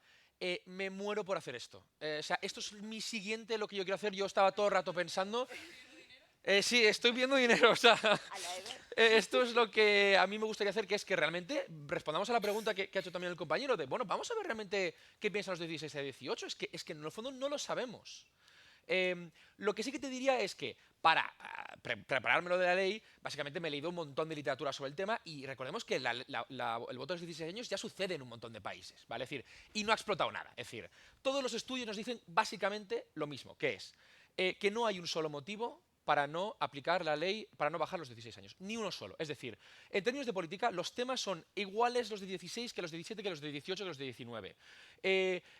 Me muero por hacer esto. O sea, esto es mi siguiente, lo que yo quiero hacer. Yo estaba todo el rato pensando. Sí, estoy viendo dinero. O sea, esto es lo que a mí me gustaría hacer, que es que realmente respondamos a la pregunta que ha hecho también el compañero de, bueno, vamos a ver realmente qué piensan los de 16 a 18. Es que en el fondo no lo sabemos. Lo que sí que te diría es que para prepararme lo de la ley, básicamente me he leído un montón de literatura sobre el tema y recordemos que el voto de los 16 años ya sucede en un montón de países, ¿vale? Es decir, y no ha explotado nada. Es decir, todos los estudios nos dicen básicamente lo mismo, que es que no hay un solo motivo para no aplicar la ley, para no bajar los 16 años. Ni uno solo. Es decir, en términos de política, los temas son iguales los de 16 que los de 17, que los de 18, que los de 19.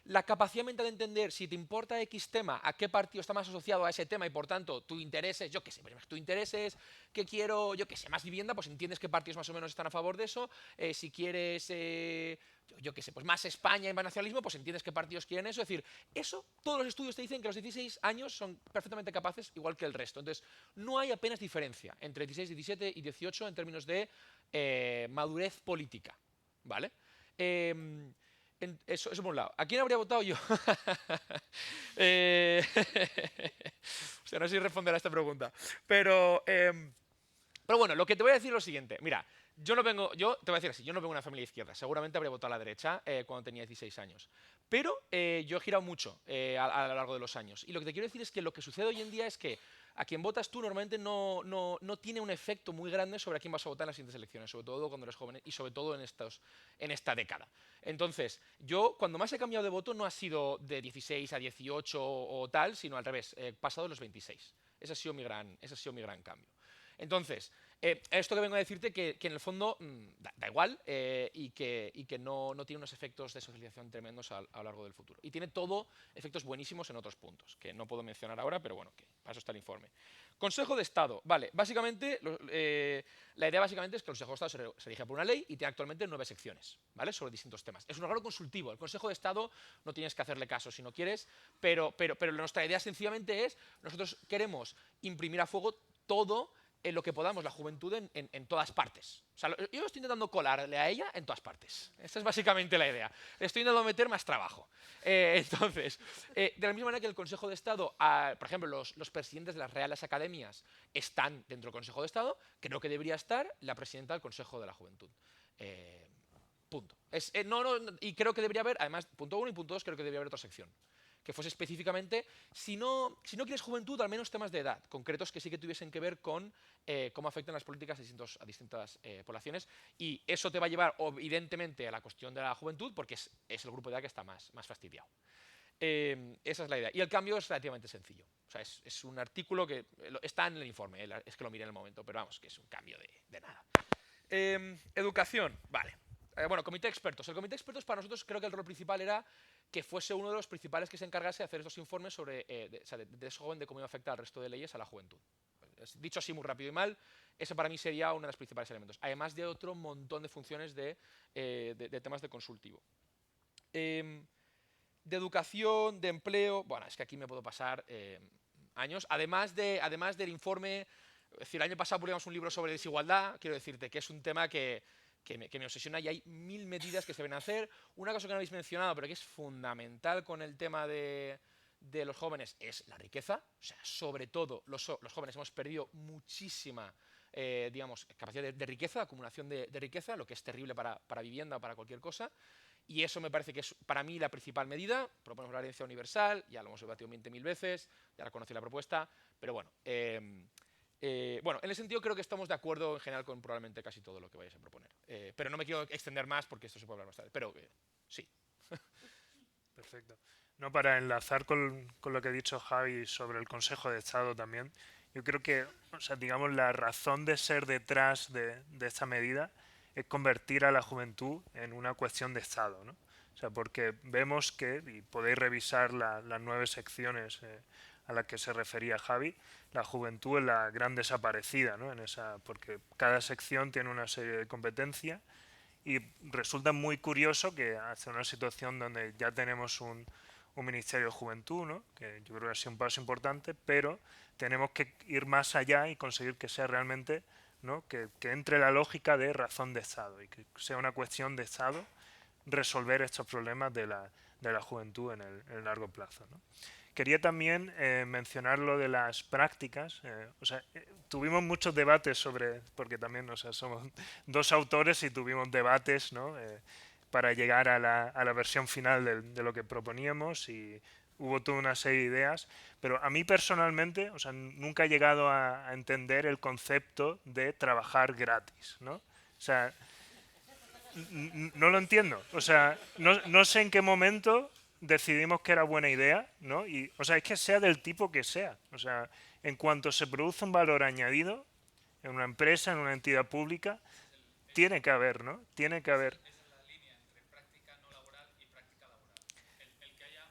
La capacidad mental de entender si te importa X tema, a qué partido está más asociado a ese tema y por tanto tu interés es, yo qué sé, tu interés es que quiero, yo qué sé, más vivienda, pues entiendes qué partidos más o menos están a favor de eso. Si quieres, yo qué sé, pues más España y más nacionalismo, pues entiendes qué partidos quieren eso. Es decir, eso, todos los estudios te dicen que los 16 años son perfectamente capaces, igual que el resto. Entonces, no hay apenas diferencia entre 16, 17 y 18 en términos de madurez política, ¿vale? Eso por un lado. ¿A quién habría votado yo? O sea, no sé si responder a esta pregunta. Pero bueno, lo que te voy a decir es lo siguiente. Mira, yo te voy a decir así, yo no vengo de una familia de izquierda. Seguramente habría votado a la derecha cuando tenía 16 años. Pero yo he girado mucho a lo largo de los años. Y lo que te quiero decir es que lo que sucede hoy en día es que a quien votas tú normalmente no tiene un efecto muy grande sobre a quién vas a votar en las siguientes elecciones, sobre todo cuando eres joven y sobre todo en esta década. Entonces, yo cuando más he cambiado de voto no ha sido de 16 a 18 o tal, sino al revés, he pasado de los 26. Ese ha sido mi gran cambio. Entonces, Esto que vengo a decirte que en el fondo da igual y que no tiene unos efectos de socialización tremendos a lo largo del futuro. Y tiene todo efectos buenísimos en otros puntos, que no puedo mencionar ahora, pero bueno, que para eso está el informe. Consejo de Estado. Vale, básicamente, la idea básicamente es que el Consejo de Estado se rige por una ley y tiene actualmente 9 secciones, ¿vale? Sobre distintos temas. Es un órgano consultivo. El Consejo de Estado no tienes que hacerle caso si no quieres, pero nuestra idea sencillamente es, nosotros queremos imprimir a fuego todo en lo que podamos la juventud en todas partes. O sea, yo estoy intentando colarle a ella en todas partes. Esta es básicamente la idea. Estoy intentando meter más trabajo. Entonces, de la misma manera que el Consejo de Estado, por ejemplo, los presidentes de las Reales Academias están dentro del Consejo de Estado, creo que debería estar la presidenta del Consejo de la Juventud. Punto. Y creo que debería haber, además, punto 1 y punto 2, creo que debería haber otra sección que fuese específicamente, si no quieres juventud, al menos temas de edad, concretos que sí que tuviesen que ver con cómo afectan las políticas a distintas poblaciones, y eso te va a llevar evidentemente a la cuestión de la juventud, porque es el grupo de edad que está más fastidiado. Esa es la idea. Y el cambio es relativamente sencillo. O sea, es un artículo que está en el informe, es que lo miré en el momento, pero vamos, que es un cambio de nada. Educación, vale. Bueno, comité de expertos. El comité de expertos para nosotros creo que el rol principal era que fuese uno de los principales que se encargase de hacer estos informes sobre de eso joven, de cómo afecta al resto de leyes a la juventud. Dicho así muy rápido y mal, ese para mí sería uno de los principales elementos. Además de otro montón de funciones de temas de consultivo. De educación, de empleo, bueno, es que aquí me puedo pasar años. Además del informe, es decir, el año pasado publicamos un libro sobre desigualdad, quiero decirte que es un tema que me obsesiona y hay 1000 medidas que se deben hacer. Una cosa que no habéis mencionado, pero que es fundamental con el tema de los jóvenes, es la riqueza. O sea, sobre todo los jóvenes hemos perdido muchísima capacidad de riqueza, acumulación de riqueza, lo que es terrible para vivienda o para cualquier cosa. Y eso me parece que es para mí la principal medida. Proponemos la herencia universal, ya lo hemos debatido 20.000 veces, ya la conocí la propuesta, pero bueno. Bueno, en ese sentido creo que estamos de acuerdo en general con probablemente casi todo lo que vayáis a proponer. Pero no me quiero extender más porque esto se puede hablar más tarde. Pero sí. Perfecto. No, para enlazar con lo que ha dicho Javi sobre el Consejo de Estado también, yo creo que, o sea, digamos, la razón de ser detrás de esta medida es convertir a la juventud en una cuestión de Estado, ¿no? O sea, porque vemos que, y podéis revisar las 9 secciones a la que se refería Javi, la juventud es la gran desaparecida, ¿no? Porque cada sección tiene una serie de competencias y resulta muy curioso que hasta una situación donde ya tenemos un Ministerio de Juventud, ¿no? Que yo creo que ha sido un paso importante, pero tenemos que ir más allá y conseguir que sea realmente, ¿no? que entre la lógica de razón de Estado y que sea una cuestión de Estado resolver estos problemas de la juventud en el largo plazo, ¿no? Quería también mencionar lo de las prácticas. Tuvimos muchos debates sobre, porque también somos 2 autores y tuvimos debates, ¿no? Para llegar a la versión final de lo que proponíamos y hubo toda una serie de ideas. Pero a mí personalmente, nunca he llegado a entender el concepto de trabajar gratis, ¿no? O sea, no lo entiendo. O sea, no sé en qué momento decidimos que era buena idea, ¿no? Y, o sea, es que sea del tipo que sea. O sea, en cuanto se produce un valor añadido en una empresa, en una entidad pública, tiene que haber, ¿no? Tiene que haber. Esa es la línea entre práctica no laboral y práctica laboral. El que haya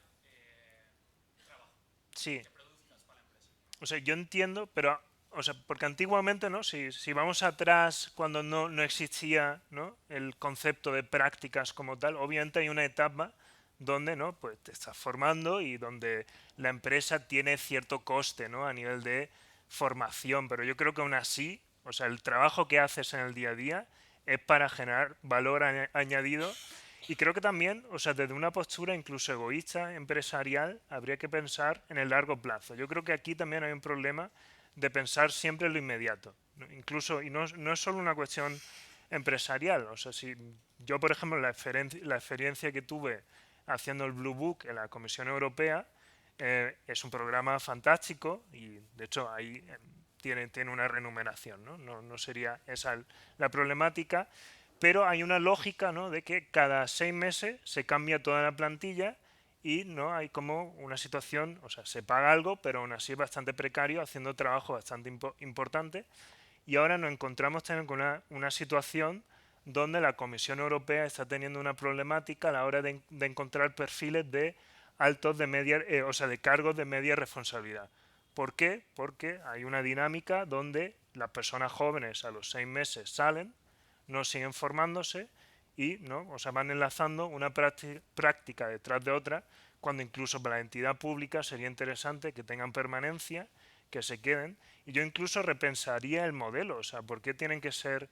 trabajo. Sí. Que produzcas para la empresa. O sea, yo entiendo, pero, o sea, porque antiguamente, ¿no? Si vamos atrás, cuando no existía, ¿no? El concepto de prácticas como tal, obviamente hay una etapa donde, ¿no? Pues te estás formando y donde la empresa tiene cierto coste, ¿no? A nivel de formación, pero yo creo que aún así, o sea, el trabajo que haces en el día a día es para generar valor añadido y creo que también, o sea, desde una postura incluso egoísta, empresarial, habría que pensar en el largo plazo. Yo creo que aquí también hay un problema de pensar siempre en lo inmediato, ¿no? Incluso, y no es solo una cuestión empresarial, o sea, si yo, por ejemplo, la experiencia que tuve haciendo el Blue Book en la Comisión Europea, es un programa fantástico y de hecho ahí tiene una remuneración, ¿no? No sería esa la problemática, pero hay una lógica, ¿no? De que cada 6 meses se cambia toda la plantilla y no hay como una situación, o sea, se paga algo, pero aún así es bastante precario, haciendo trabajo bastante importante. y ahora nos encontramos también con una situación donde la Comisión Europea está teniendo una problemática a la hora de encontrar perfiles de altos de media, de cargos de media responsabilidad. ¿Por qué? Porque hay una dinámica donde las personas jóvenes a los 6 meses salen, no siguen formándose y van enlazando una práctica detrás de otra, cuando incluso para la entidad pública sería interesante que tengan permanencia, que se queden. Y yo incluso repensaría el modelo, ¿por qué tienen que ser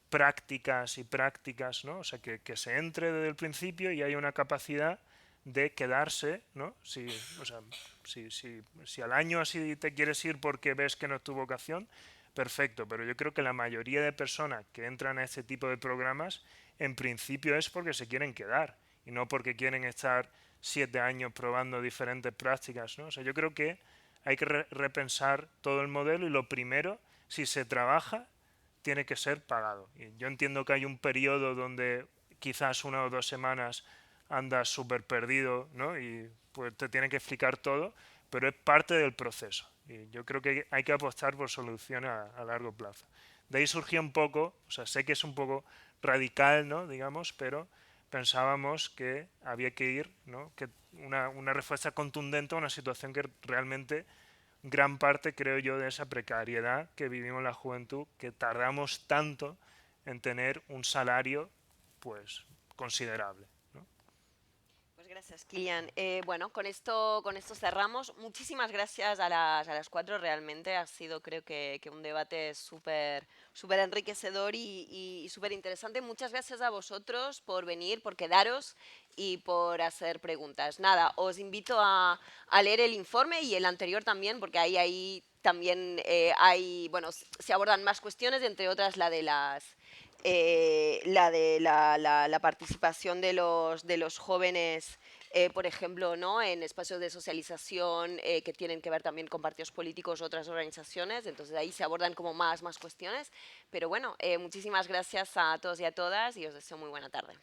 prácticas y prácticas, ¿no? Que se entre desde el principio y haya una capacidad de quedarse, ¿no? Si al año así te quieres ir porque ves que no es tu vocación, perfecto, pero yo creo que la mayoría de personas que entran a este tipo de programas en principio es porque se quieren quedar y no porque quieren estar 7 años probando diferentes prácticas, ¿no? Yo creo que hay que repensar todo el modelo y lo primero, si se trabaja, tiene que ser pagado. Y yo entiendo que hay un periodo donde quizás 1 o 2 semanas andas súper perdido, ¿no? Y pues te tienen que explicar todo, pero es parte del proceso. Y yo creo que hay que apostar por soluciones a largo plazo. De ahí surgió un poco, sé que es un poco radical, ¿no? Digamos, pero pensábamos que había que ir, ¿no? Que una respuesta contundente a una situación que realmente gran parte, creo yo, de esa precariedad que vivimos la juventud, que tardamos tanto en tener un salario pues considerable. Pues gracias, Kilian. Bueno, con esto cerramos. Muchísimas gracias a las 4. Realmente ha sido, creo que un debate súper enriquecedor y súper interesante. Muchas gracias a vosotros por venir, por quedaros y por hacer preguntas. Nada, os invito a leer el informe y el anterior también, porque ahí también se abordan más cuestiones, entre otras la de la participación de los jóvenes, por ejemplo, ¿no? En espacios de socialización que tienen que ver también con partidos políticos, otras organizaciones. Entonces ahí se abordan como más cuestiones. Pero bueno, muchísimas gracias a todos y a todas y os deseo muy buena tarde.